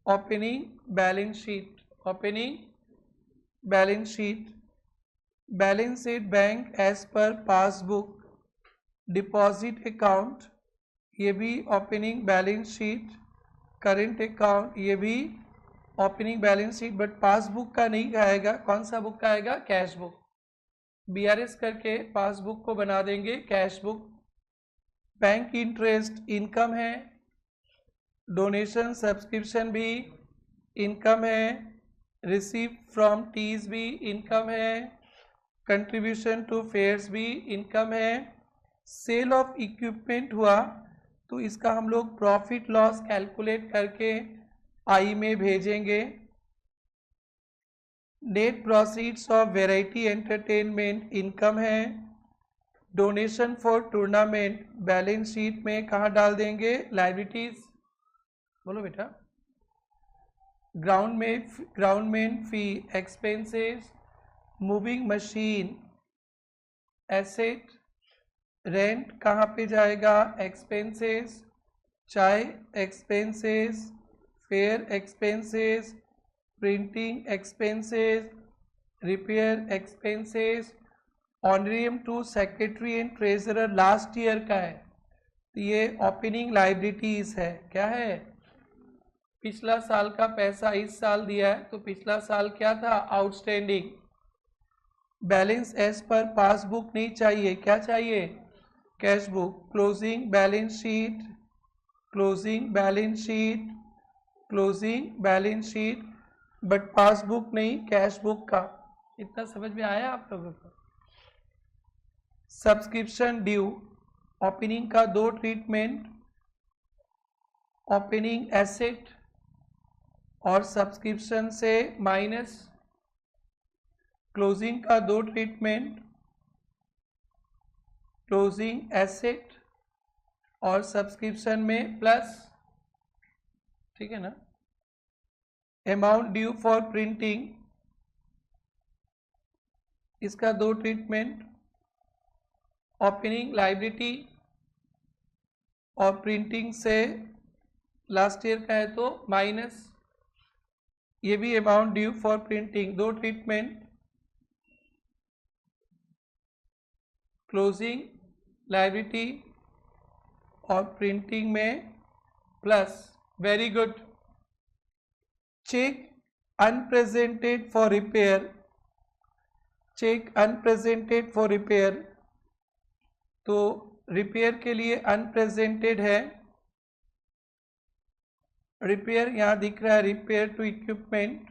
opening balance sheet, opening balance sheet, balance sheet bank as per passbook, deposit account ये भी opening balance sheet, current account ये भी opening balance sheet, but passbook का नहीं आएगा। कौन सा बुक का आएगा? Cash book. बीआरएस करके पासबुक को बना देंगे cash book. Bank interest income है, डोनेशन सब्सक्रिप्शन भी इनकम है, रिसीव फ्रॉम टीज भी इनकम है, कंट्रीब्यूशन टू फेयर्स भी इनकम है। सेल ऑफ इक्विपमेंट हुआ तो इसका हम लोग प्रॉफिट लॉस कैलकुलेट करके आई में भेजेंगे। Net proceeds of variety entertainment income है। Donation for tournament balance sheet में कहाँ डाल देंगे? लायबिलिटीज। बोलो बेटा। ग्राउंडमेंट fee expenses, moving machine asset, rent कहाँ पे जाएगा? Expenses, chai expenses, fare expenses, printing expenses, repair expenses, honorarium to secretary and treasurer last year का है तो ये ओपनिंग लाइबिलिटीज है। क्या है? पिछला साल का पैसा इस साल दिया है तो पिछला साल क्या था? Outstanding. Balance as per passbook नहीं चाहिए, क्या चाहिए? Cash book. Closing balance sheet, closing balance sheet, closing balance sheet, but passbook नहीं, कैश बुक का। इतना समझ में आया आप लोगों को? सब्सक्रिप्शन ड्यू, ओपनिंग का दो ट्रीटमेंट, ओपनिंग एसेट और सब्सक्रिप्शन से माइनस, क्लोजिंग का दो ट्रीटमेंट, क्लोजिंग एसेट और सब्सक्रिप्शन में प्लस, ठीक है ना। अमाउंट ड्यू फॉर प्रिंटिंग, इसका दो ट्रीटमेंट, ओपनिंग लायबिलिटी और प्रिंटिंग से लास्ट ईयर का है तो माइनस, ये भी अमाउंट ड्यू फॉर प्रिंटिंग, दो ट्रीटमेंट, क्लोजिंग लायबिलिटी और प्रिंटिंग में plus. Very good. Cheque unpresented for repair, cheque unpresented for repair, तो रिपेयर के लिए अनप्रेजेंटेड है, रिपेयर यहाँ दिख रहा है, रिपेयर टू इक्विपमेंट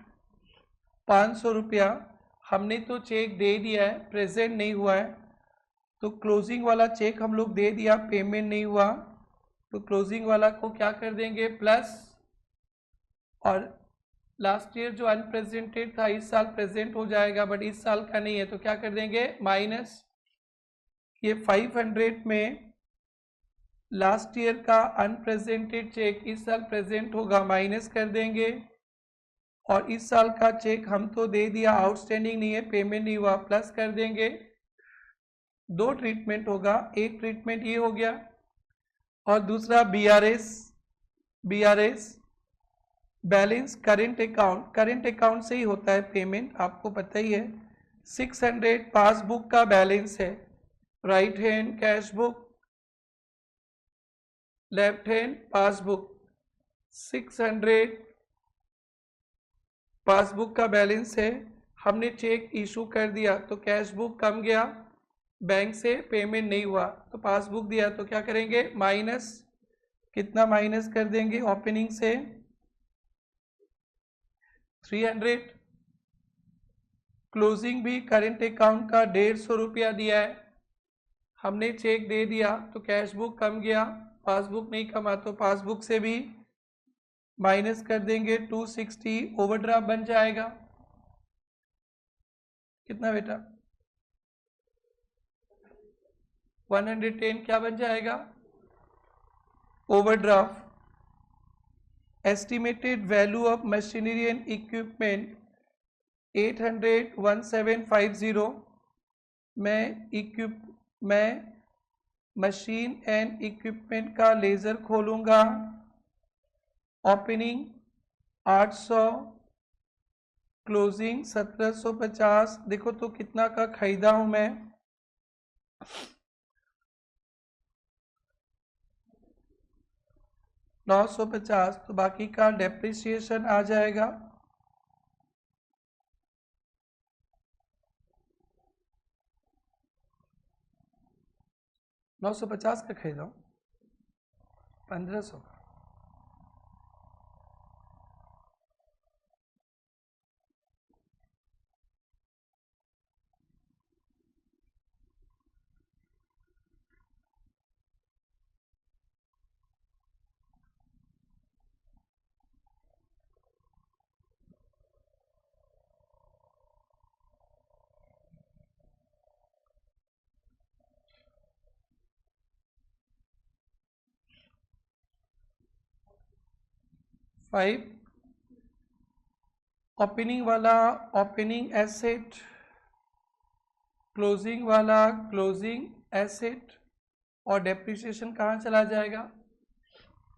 500 रुपया। हमने तो चेक दे दिया है, प्रेजेंट नहीं हुआ है, तो क्लोजिंग वाला चेक हम लोग दे दिया, पेमेंट नहीं हुआ, तो क्लोजिंग वाला को क्या कर देंगे प्लस, और लास्ट ईयर जो अनप्रेजेंटेड था इस साल प्रेजेंट हो जाएगा, बट इस साल का नहीं है तो क्या कर देंगे माइनस। ये 500 में लास्ट ईयर का अनप्रेजेंटेड चेक इस साल प्रेजेंट होगा, माइनस कर देंगे, और इस साल का चेक हम तो दे दिया, आउटस्टैंडिंग नहीं है, पेमेंट नहीं हुआ, प्लस कर देंगे। दो ट्रीटमेंट होगा, एक ट्रीटमेंट ये हो गया और दूसरा BRS, BRS balance current account, current account से ही होता है पेमेंट, आपको पता ही है। 600 पासबुक का बैलेंस है, right hand cash book, left hand passbook, 600 passbook का बैलेंस है। हमने चेक इशू कर दिया तो कैश बुक कम गया, बैंक से पेमेंट नहीं हुआ, तो पासबुक दिया तो क्या करेंगे माइनस, कितना माइनस कर देंगे ओपनिंग से 300। क्लोजिंग भी करेंट अकाउंट का 150 रुपया दिया है, हमने चेक दे दिया तो कैश बुक कम गया, पासबुक नहीं कमा तो पासबुक से भी माइनस कर देंगे 260, ओवरड्राफ्ट बन जाएगा कितना बेटा 110, क्या बन जाएगा overdraft. Estimated value of machinery and equipment 800, 1750। मैं मशीन एंड इक्विपमेंट का लेज़र खोलूँगा, ओपनिंग 800, क्लोजिंग 1750। देखो तो कितना का खरीदा हूँ मैं, 950, तो बाकी का डेप्रिसिएशन आ जाएगा 950 का खरीदा हूँ 1500 का। ओपनिंग वाला ओपनिंग एसेट, क्लोजिंग वाला क्लोजिंग एसेट, और डेप्रिसिएशन कहाँ चला जाएगा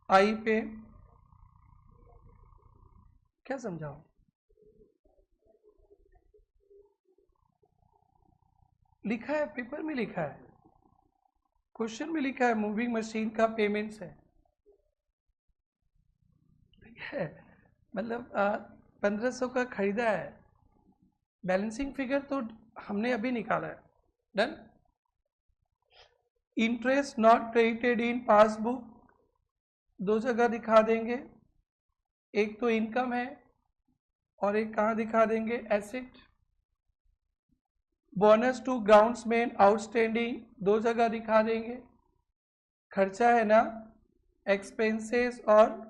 आई पे। क्या समझाओ, लिखा है पेपर में, लिखा है क्वेश्चन में, लिखा है मूविंग मशीन का पेमेंट्स है, ठीक है, मतलब 1500 का खरीदा है, बैलेंसिंग फिगर तो हमने अभी निकाला है, done. Interest not credited in passbook, दो जगह दिखा देंगे, एक तो इनकम है और एक कहाँ दिखा देंगे asset. Bonus to groundsman outstanding, दो जगह दिखा देंगे, खर्चा है ना, एक्सपेंसेस और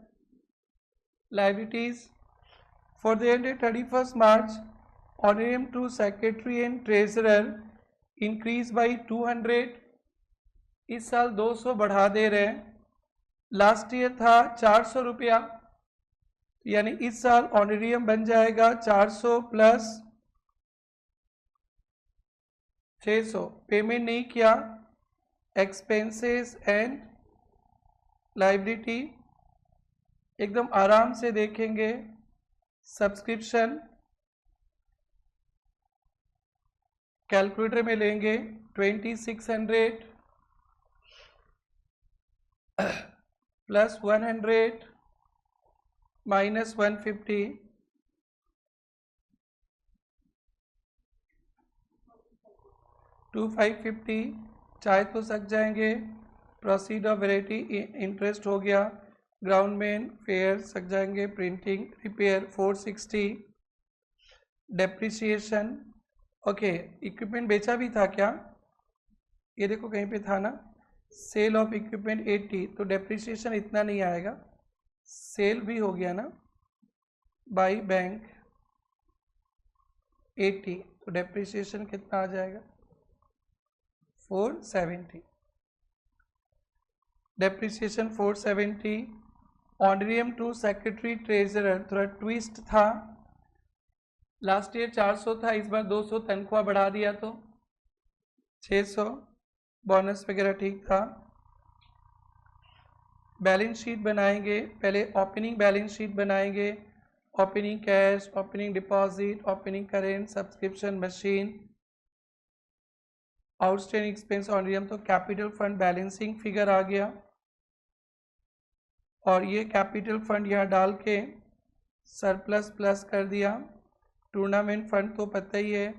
liabilities. For the end 31 March honorarium to secretary and treasurer increase by 200, इस साल 200 बढ़ा दे रहे हैं। लास्ट ईयर था 400 रुपया, यानी इस साल ऑनरेरियम बन जाएगा 400 प्लस 600। पेमेंट नहीं किया, एक्सपेंसेस एंड लाइबिलिटी एकदम आराम से देखेंगे। सब्सक्रिप्शन कैलकुलेटर में लेंगे 2600 प्लस 100 माइनस 150, 2550 चाहे तो सक जाएंगे। प्रोसीड ऑफ वेराइटी इंटरेस्ट हो गया, ग्राउंड मेन फेयर सक जाएंगे, printing repair 460, depreciation okay. Equipment बेचा भी था क्या, ये देखो कहीं पे था ना, सेल ऑफ इक्विपमेंट 80, तो डेप्रिसिएशन इतना नहीं आएगा। सेल भी हो गया ना बाई बैंक 80, तो डेप्रिसिएशन कितना आ जाएगा 470, depreciation 470। Honorarium to secretary treasurer थोड़ा ट्विस्ट था, लास्ट ईयर 400 था, इस बार 200 तनख्वाह बढ़ा दिया तो 600, बोनस वगैरह ठीक था। बैलेंस शीट बनाएंगे, पहले ओपनिंग बैलेंस शीट बनाएंगे, opening cash, opening deposit, opening current, subscription machine, outstanding expense honorarium, तो कैपिटल फंड बैलेंसिंग फिगर आ गया। और ये कैपिटल फंड यहाँ डाल के सरप्लस प्लस कर दिया। टूर्नामेंट फंड तो पता ही है,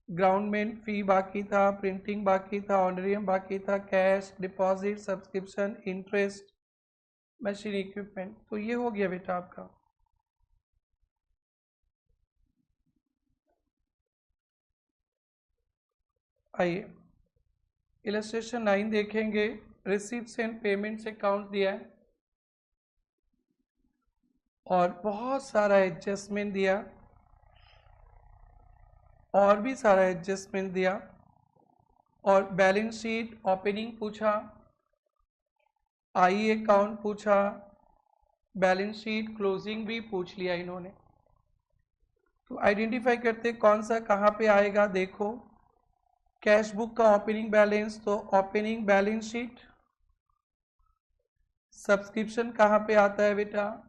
ग्राउंड मेन फी बाकी था, प्रिंटिंग बाकी था, ऑनरेरियम बाकी था, cash, deposit, subscription, interest, machine equipment, तो ये हो गया बेटा आपका। आइए इलस्ट्रेशन 9 देखेंगे। रिसीप्ट्स एंड पेमेंट्स अकाउंट दिया है और बहुत सारा एडजस्टमेंट दिया, और भी सारा एडजस्टमेंट दिया, और बैलेंस शीट ओपनिंग पूछा, आई अकाउंट पूछा, बैलेंस शीट क्लोजिंग भी पूछ लिया इन्होंने। तो आइडेंटिफाई करते कौन सा कहाँ पे आएगा। देखो कैश बुक का ओपनिंग बैलेंस, तो ओपनिंग बैलेंस शीट। सब्सक्रिप्शन कहाँ पे आता है बेटा,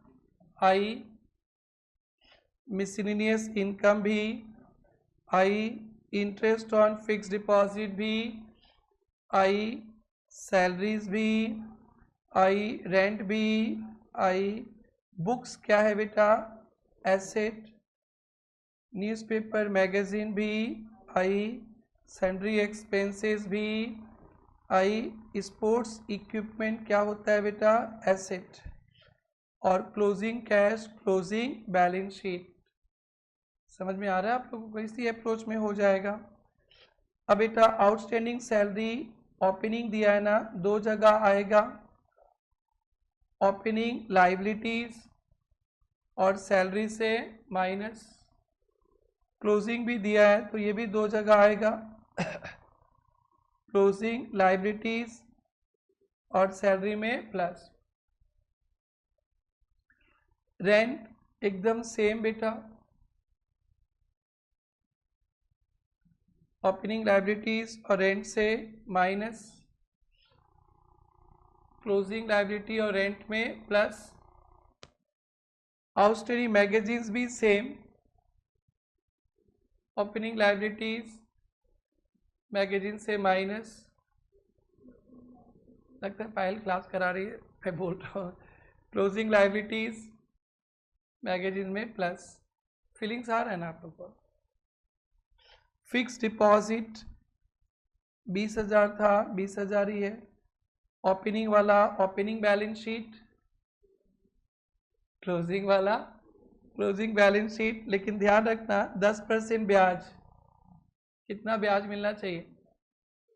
आई। मिसलिनियस इनकम भी आई, इंटरेस्ट ऑन फिक्स डिपॉजिट भी आई, सैलरीज भी आई, रेंट भी आई। बुक्स क्या है बेटा, एसेट। न्यूज़पेपर मैगजीन भी आई, सैंड्री एक्सपेंसेस भी आई। स्पोर्ट्स इक्विपमेंट क्या होता है बेटा, एसेट। और closing cash, closing balance sheet. समझ में आ रहा है आप लोगों को, इसी अप्रोच में हो जाएगा। अब बेटा आउटस्टैंडिंग सैलरी ओपनिंग दिया है ना, दो जगह आएगा, ओपनिंग लाइबिलिटीज और सैलरी से माइनस। क्लोजिंग भी दिया है तो ये भी दो जगह आएगा, क्लोजिंग लाइबिलिटीज और सैलरी में प्लस। रेंट एकदम सेम बेटा, ओपनिंग लाइबिलिटीज और रेंट से माइनस, क्लोजिंग लाइबिलिटी और रेंट में प्लस। आउटस्टैंडिंग मैगजीन्स भी सेम, ओपनिंग लाइबिलिटीज मैगजीन से माइनस। लगता है पायल क्लास करा रही है, मैं बोल रहा हूँ। क्लोजिंग लाइबिलिटीज मैगजीन में प्लस। फीलिंग्स आ रहा है ना आप लोग को। फिक्स डिपॉजिट 20,000 था, 20,000 ही है। ओपनिंग वाला ओपनिंग बैलेंस शीट, क्लोजिंग वाला क्लोजिंग बैलेंस शीट। लेकिन ध्यान रखना 10% ब्याज, कितना ब्याज मिलना चाहिए,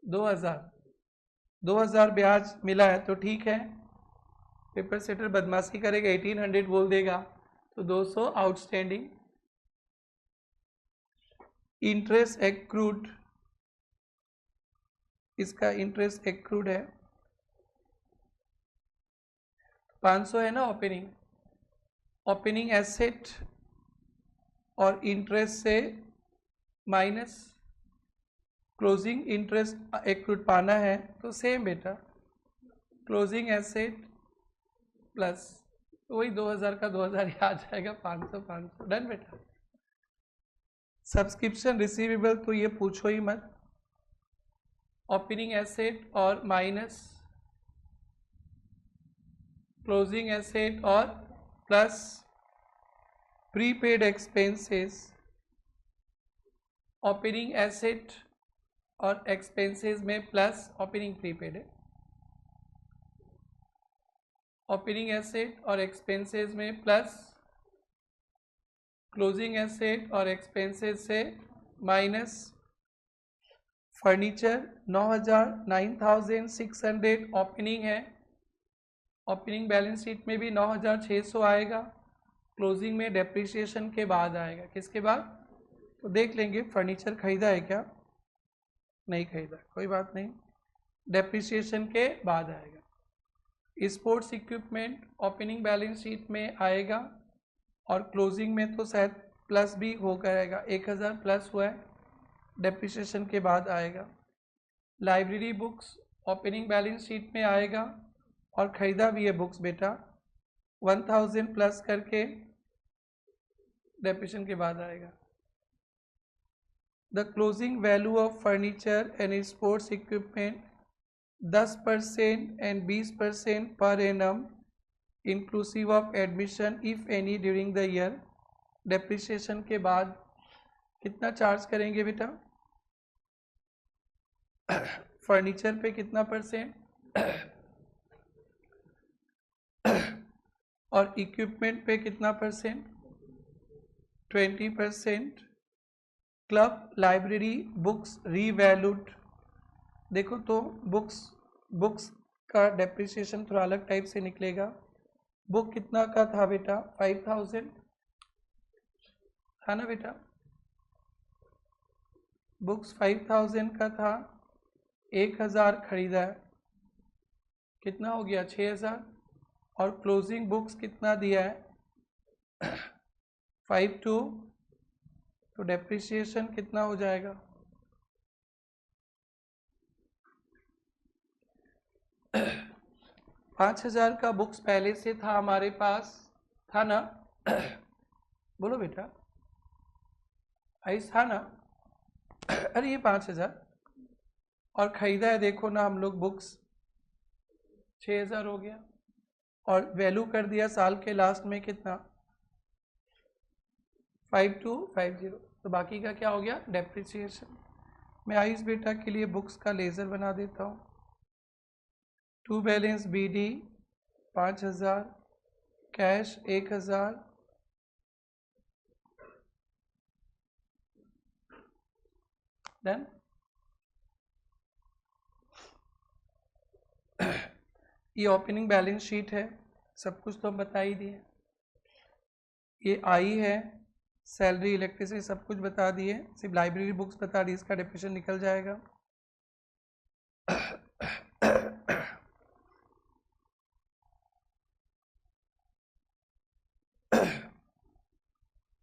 2,000 ब्याज मिला है तो ठीक है। पेपर सेटर बदमाशी करेगा, 1800 बोल देगा तो 200 आउटस्टैंडिंग। इंटरेस्ट एक्रूड, इसका इंटरेस्ट एक्रूड है 500 है ना। ओपनिंग एसेट और इंटरेस्ट से माइनस क्लोजिंग इंटरेस्ट एक्रूड पाना है तो सेम बेटा, क्लोजिंग एसेट प्लस, तो वही 2000 का 2000 ही आ जाएगा, 500 500 डन बेटा। सब्सक्रिप्शन रिसीवेबल तो ये पूछो ही मत, ओपनिंग एसेट और माइनस क्लोजिंग एसेट और plus prepaid expenses, opening asset और एक्सपेंसेस में प्लस ओपनिंग प्रीपेड है, ओपनिंग एसेट और एक्सपेंसेस में प्लस क्लोजिंग एसेट और एक्सपेंसेस से माइनस फर्नीचर 9600 ओपनिंग है, ओपनिंग बैलेंस शीट में भी 9600 आएगा, क्लोजिंग में डेप्रिसिएशन के बाद आएगा। किसके बाद? तो देख लेंगे फर्नीचर खरीदा है क्या, नहीं खरीदा, कोई बात नहीं, डेप्रिसिएशन के बाद आएगा। Sports equipment opening balance sheet में आएगा और क्लोजिंग में तो शायद प्लस भी होकर आएगा, 1000 प्लस हुआ है, डेप्रिसिएशन के बाद आएगा। Library books opening balance sheet में आएगा और खरीदा भी है बुक्स बेटा, 1000 प्लस करके डेप्रिसिएशन के बाद आएगा। The closing value of furniture and sports equipment 10% and 20% per annum inclusive of admission if any during the year, depreciation के बाद कितना चार्ज करेंगे बेटा? फर्नीचर पे कितना परसेंट और इक्विपमेंट पे कितना percent? 20%। Club library books revalued, देखो तो बुक्स का डेप्रिसिएशन थोड़ा अलग टाइप से निकलेगा। बुक कितना का था बेटा? 5000 था ना बेटा, बुक्स 5000 का था, 1000 खरीदा है, कितना हो गया? 6000, और क्लोजिंग बुक्स कितना दिया है? 52, तो डेप्रिसिएशन कितना हो जाएगा? 5000 का बुक्स पहले से था हमारे पास, था ना? बोलो बेटा, आइस था ना? अरे ये 5000 और खरीदा है, देखो ना हम लोग बुक्स 6000 हो गया, और वैल्यू कर दिया साल के लास्ट में कितना? 5250, तो बाकी का क्या हो गया? डेप्रिसिएशन। मैं आइस बेटा के लिए बुक्स का लेज़र बना देता हूँ। To balance BD 5000, cash 1000, done. ये ओपनिंग बैलेंस शीट है, सब कुछ तो हम बता ही दिए। ये आई है, सैलरी इलेक्ट्रिसिटी सब कुछ बता दिए, सिर्फ लाइब्रेरी बुक्स बता दी, इसका डेफिनेशन निकल जाएगा।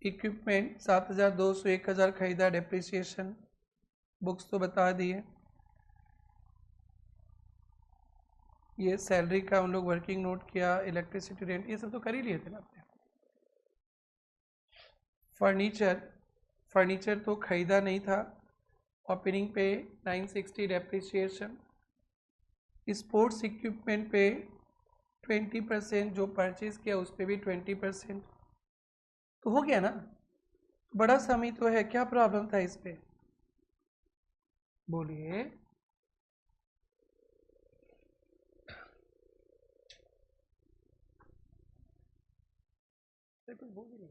इक्विपमेंट 7200, 1000 खरीदा, डेप्रिसिएशन, बुक्स तो बता दिए। ये सैलरी का हम लोग वर्किंग नोट किया, इलेक्ट्रिसिटी रेंट ये सब तो कर ही लिए थे ना आपने। फर्नीचर तो खरीदा नहीं था, ओपनिंग पे 960 डेप्रिसिएशन, स्पोर्ट्स इक्विपमेंट पे 20%, जो परचेज किया उस पर भी 20%, तो हो गया ना? बड़ा समी तो है, क्या प्रॉब्लम था इस पे? बोलिए। कुछ बोल ही नहीं।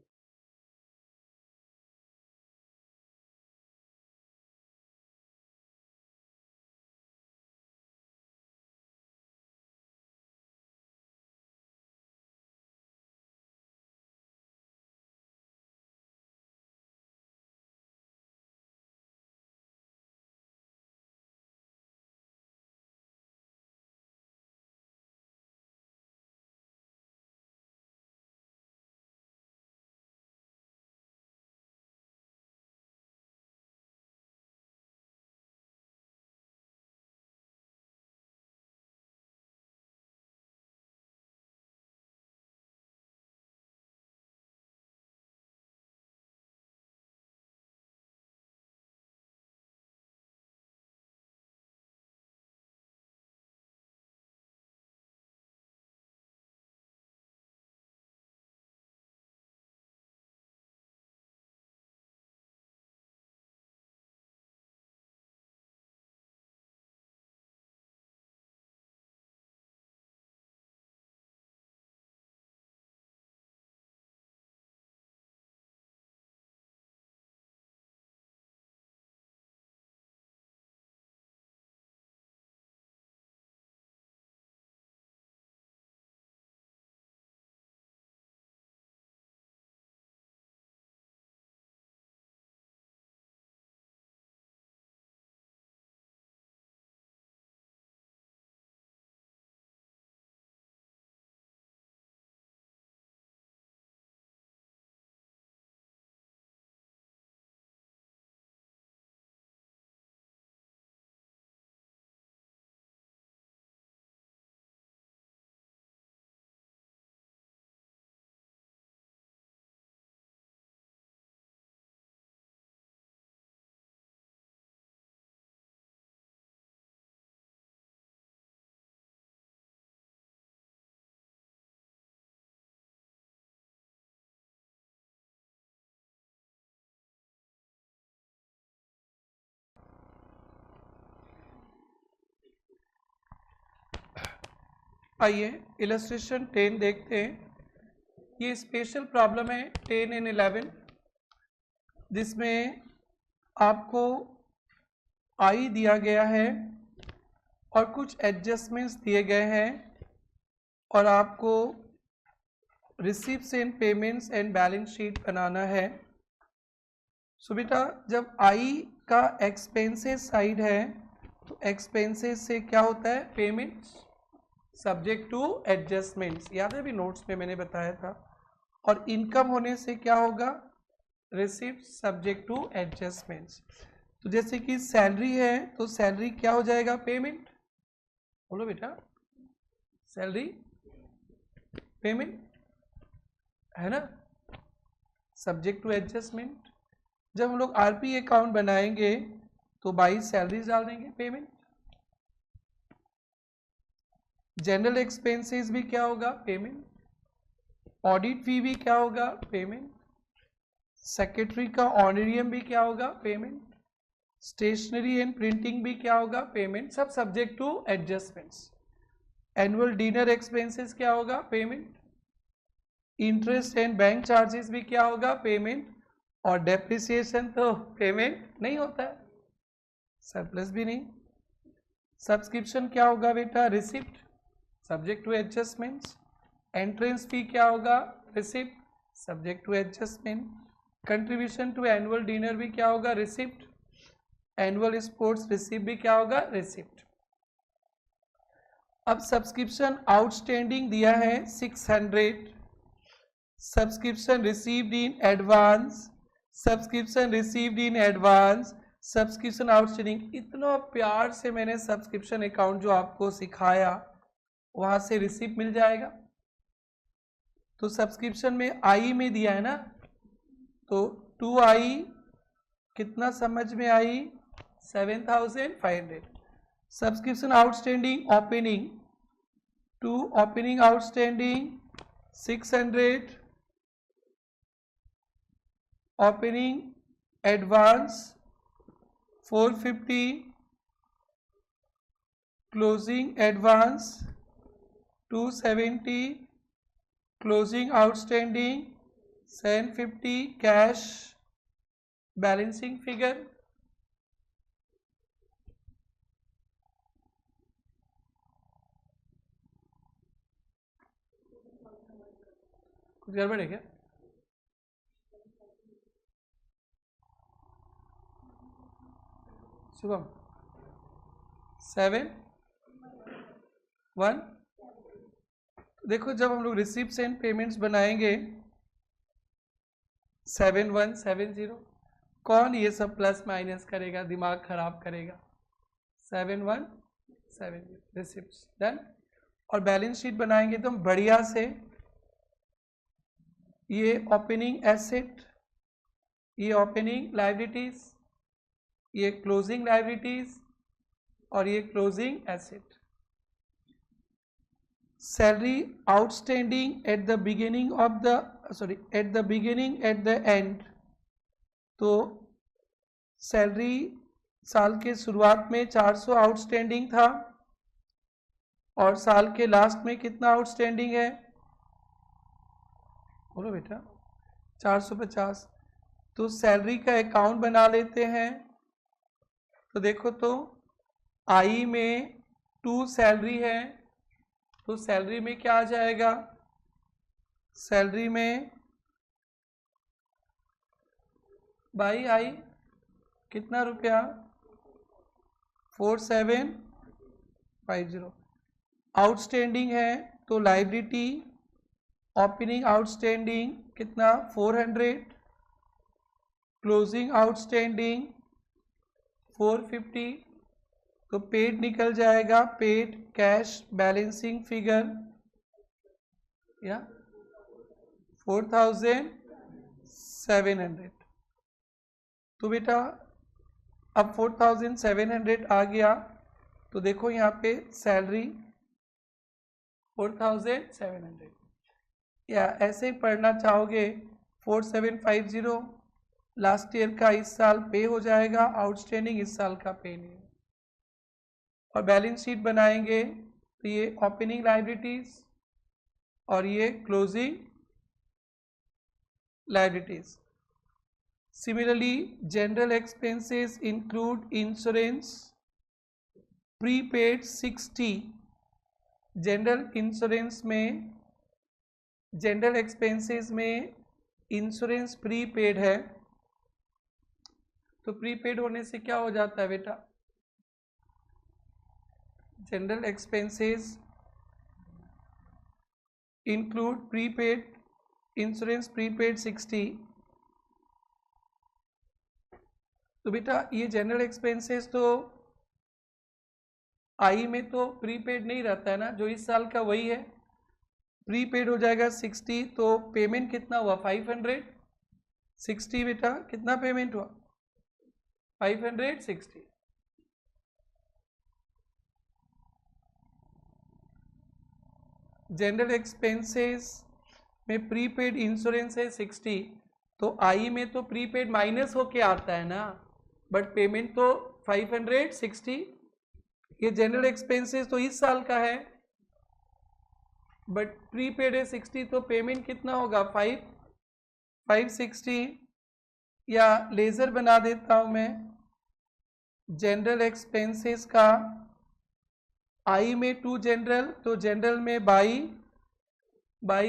आइए इलस्ट्रेशन 10 देखते हैं। ये स्पेशल प्रॉब्लम है 10 एंड 11, जिसमें आपको आई दिया गया है और कुछ एडजस्टमेंट्स दिए गए हैं और आपको receipts and payments and balance sheet बनाना है। सो बेटा जब आई का एक्सपेंसेस साइड है तो एक्सपेंसेस से क्या होता है, पेमेंट्स सब्जेक्ट टू एडजस्टमेंट्स, याद है भी नोट्स में मैंने बताया था। और इनकम होने से क्या होगा, रिसीप्ट सब्जेक्ट टू एडजस्टमेंट्स। तो जैसे कि सैलरी है तो सैलरी क्या हो जाएगा, पेमेंट। बोलो बेटा, सैलरी पेमेंट है ना, सब्जेक्ट टू एडजस्टमेंट। जब हम लोग आरपी अकाउंट बनाएंगे तो 22 सैलरीज डाल देंगे, पेमेंट। जनरल एक्सपेंसेस भी क्या होगा, पेमेंट। ऑडिट फी भी क्या होगा, पेमेंट। सेक्रेटरी का ऑनरियम भी क्या होगा, पेमेंट। स्टेशनरी एंड प्रिंटिंग भी क्या होगा, पेमेंट। सब subject to adjustments. Annual dinner expenses क्या होगा, payment. Interest and bank charges भी क्या होगा, पेमेंट। और डेप्रिसिएशन तो पेमेंट नहीं होता है, सरप्लस भी नहीं। सब्सक्रिप्शन क्या होगा बेटा, receipt, subject to adjustments. Entrance fee क्या होगा, receipt, subject to adjustment. Contribution to annual dinner भी क्या होगा, रिसिप्ट। एनुअल स्पोर्ट्स रिसिप्ट भी क्या होगा, रिसिप्ट। अब सब्सक्रिप्शन आउटस्टैंडिंग दिया है 600, subscription received in advance, subscription received in advance, subscription outstanding. इतना प्यार से मैंने सब्सक्रिप्शन अकाउंट जो आपको सिखाया वहां से रिसीप्ट मिल जाएगा। तो सब्सक्रिप्शन में आई में दिया है ना, तो 2i कितना समझ में आई, 7500। Subscription outstanding opening, to opening outstanding 600, opening advance 450, closing advance 270, closing outstanding 750, cash balancing figure कुछ गड़बड़ है क्या, शुभम 7 1। देखो जब हम लोग रिसिप्ट्स एंड पेमेंट्स बनाएंगे 7170, कौन ये सब प्लस माइनस करेगा, दिमाग खराब करेगा। 7170 रिसिप्ट्स डन। और बैलेंस शीट बनाएंगे तो हम बढ़िया से ये ओपनिंग एसेट, ये ओपनिंग लायबिलिटीज, ये क्लोजिंग लायबिलिटीज और ये closing asset. Salary outstanding at the beginning of the at the beginning at the end. तो सैलरी साल के शुरुआत में 400 आउटस्टैंडिंग था और साल के लास्ट में कितना आउटस्टैंडिंग है, बोलो बेटा 450। तो सैलरी का अकाउंट बना लेते हैं। तो देखो तो आई में 2 सैलरी है तो सैलरी में क्या आ जाएगा, सैलरी में बाई आई कितना रुपया 4750। आउटस्टैंडिंग है तो लायबिलिटी ओपनिंग आउटस्टैंडिंग कितना 400, क्लोजिंग आउटस्टैंडिंग 450। तो पेड निकल जाएगा, पेड कैश बैलेंसिंग फिगर या 4700। तो बेटा अब 4700 आ गया तो देखो यहाँ पे सैलरी 4700, या ऐसे ही पढ़ना चाहोगे 4750 लास्ट ईयर का इस साल पे हो जाएगा, आउटस्टैंडिंग इस साल का पे नहीं। और बैलेंस शीट बनाएंगे तो ये ओपनिंग लायबिलिटीज और ये closing liabilities. Similarly general expenses include insurance prepaid 60। General insurance में, जनरल एक्सपेंसेस में इंश्योरेंस प्रीपेड है, तो प्रीपेड होने से क्या हो जाता है बेटा, general expenses include prepaid insurance prepaid 60। तो बेटा ये जनरल एक्सपेंसेस तो आई में तो प्रीपेड नहीं रहता है ना, जो इस साल का वही है, प्रीपेड हो जाएगा 60। तो पेमेंट कितना हुआ 500, 60 बेटा कितना पेमेंट हुआ 560। जनरल एक्सपेंसेस में प्रीपेड इंश्योरेंस है 60, तो आई में तो प्रीपेड माइनस होके आता है ना, बट पेमेंट तो 560। ये जनरल एक्सपेंसेस तो इस साल का है, बट प्रीपेड है 60, तो पेमेंट कितना होगा 560। या लेजर बना देता हूं मैं, जनरल एक्सपेंसेस का आई में 2 जनरल, तो जनरल में बाई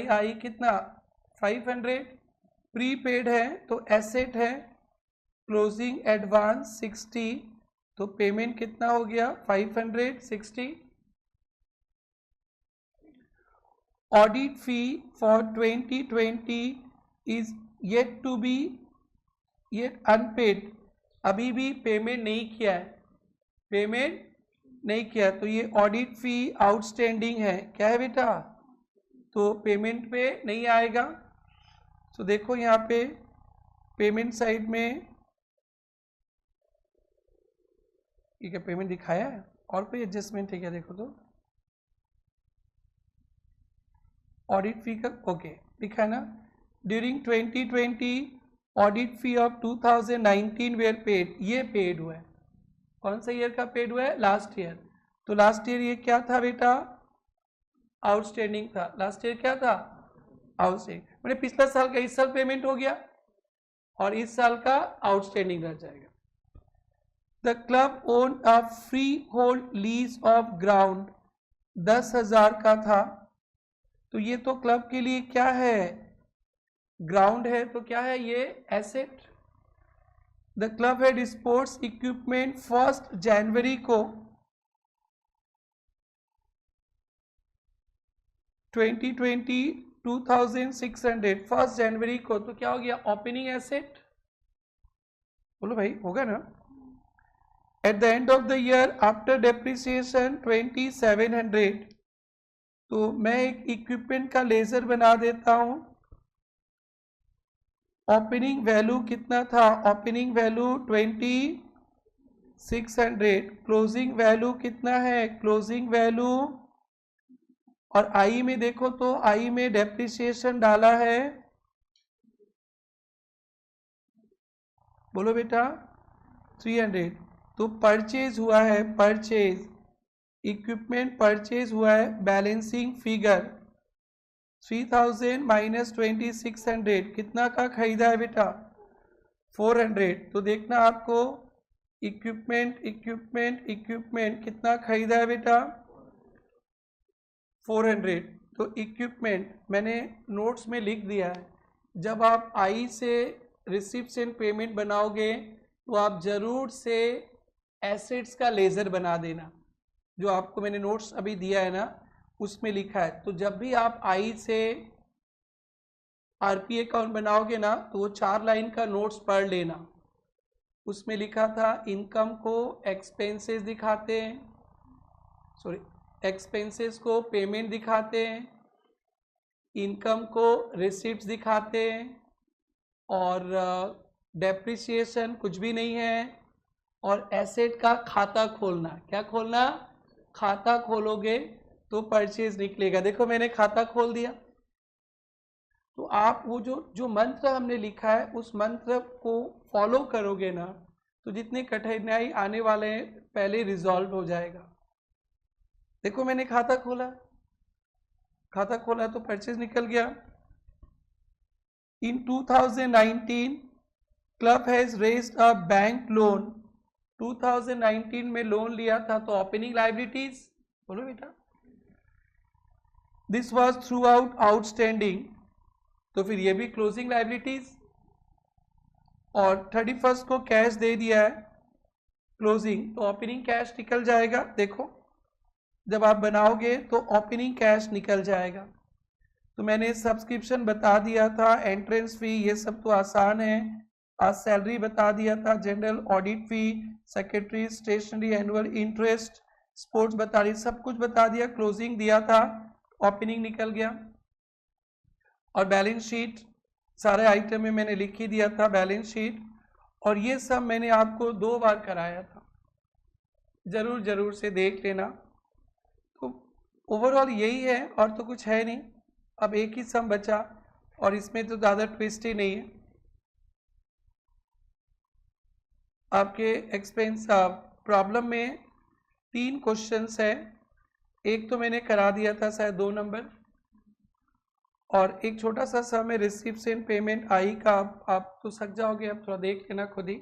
आई कितना 500, प्रीपेड है तो एसेट है, क्लोजिंग एडवांस 60, तो पेमेंट कितना हो गया 560। Audit fee for 2020 is yet to be yet unpaid, अभी भी पेमेंट नहीं किया है, पेमेंट नहीं किया, तो ये ऑडिट फी आउटस्टैंडिंग है, क्या है बेटा, तो पेमेंट पे नहीं आएगा। तो देखो यहाँ पे पेमेंट साइड में ठीक है पेमेंट दिखाया है, और कोई एडजस्टमेंट है क्या, देखो तो ऑडिट फी का ओके लिखा है ना, during 2020 audit fee of 2019 were paid, ये पेड हुआ है, कौन सा ईयर का पेड हुआ है, लास्ट ईयर। तो लास्ट ईयर ये क्या था बेटा, आउटस्टैंडिंग था, लास्ट ईयर क्या था आउटस्टैंडिंग, मैंने पिछला साल का इस साल पेमेंट हो गया और इस साल का आउटस्टैंडिंग रह जाएगा। The club own a free hold lease of ground 10,000 का था, तो ये तो क्लब के लिए क्या है, ग्राउंड है, तो क्या है ये asset. The club had sports equipment 1 जनवरी को 2020 2600, 1 जनवरी को, तो क्या हो गया ओपनिंग एसेट, बोलो भाई होगा ना। At the end of the year after depreciation 2700, तो मैं एक इक्विपमेंट का लेजर बना देता हूं, ओपनिंग वैल्यू कितना था, ओपनिंग वैल्यू 2600, क्लोजिंग वैल्यू कितना है, क्लोजिंग वैल्यू, और आई में देखो तो आई में डेप्रिसिएशन डाला है, बोलो बेटा 300, तो परचेज हुआ है, परचेज इक्विपमेंट परचेज हुआ है, बैलेंसिंग फिगर 3000 माइनस 2600, कितना का खरीदा है बेटा 400, तो देखना आपको इक्विपमेंट इक्विपमेंट इक्विपमेंट कितना खरीदा है बेटा 400, तो इक्विपमेंट मैंने नोट्स में लिख दिया है, जब आप आई से रिसिप्ट एंड पेमेंट बनाओगे तो आप जरूर से एसेट्स का लेजर बना देना, जो आपको मैंने नोट्स अभी दिया है ना उसमें लिखा है। तो जब भी आप आई से आरपी अकाउंट बनाओगे ना तो वो 4 लाइन का नोट्स पढ़ लेना, उसमें लिखा था इनकम को एक्सपेंसेस दिखाते हैं, सॉरी एक्सपेंसेस को पेमेंट दिखाते हैं, इनकम को रिसिप्ट्स दिखाते हैं, और डेप्रिसिएशन कुछ भी नहीं है, और एसेट का खाता खोलना, क्या खोलना, खाता खोलोगे तो परचेज निकलेगा। देखो मैंने खाता खोल दिया, तो आप वो जो मंत्र हमने लिखा है उस मंत्र को फॉलो करोगे ना तो जितने कठिनाई आने वाले हैं पहले रिजॉल्व हो जाएगा। देखो मैंने खाता खोला तो परचेज निकल गया। इन 2019 club has raised a bank loan. 2019 में लोन लिया था तो ओपनिंग लाइबिलिटीज बोलो बेटा, this was through out outstanding, तो फिर ये भी क्लोजिंग लाइबिलिटीज। और 31 को कैश दे दिया है क्लोजिंग, तो ओपनिंग कैश निकल जाएगा। देखो जब आप बनाओगे तो ओपनिंग कैश निकल जाएगा। तो मैंने सब्सक्रिप्शन बता दिया था, एंट्रेंस फी ये सब तो आसान है। आज सैलरी बता दिया था, general audit fee, secretary stationery annual interest, sports बता दी, सब कुछ बता दिया। क्लोजिंग दिया था, ओपनिंग निकल गया। और बैलेंस शीट सारे आइटम में मैंने लिख ही दिया था बैलेंस शीट। और ये सब मैंने आपको 2 बार कराया था, जरूर से देख लेना। तो ओवरऑल यही है और तो कुछ है नहीं। अब एक ही सम बचा और इसमें तो ज़्यादा ट्विस्ट ही नहीं है। आपके एक्सपेंस प्रॉब्लम में 3 क्वेश्चंस है। एक तो मैंने करा दिया था शायद 2 नंबर, और एक छोटा सा सम है रिसिप्ट्स एंड पेमेंट आई का। आप तो सक जाओगे, अब थोड़ा देख लेना खुद ही।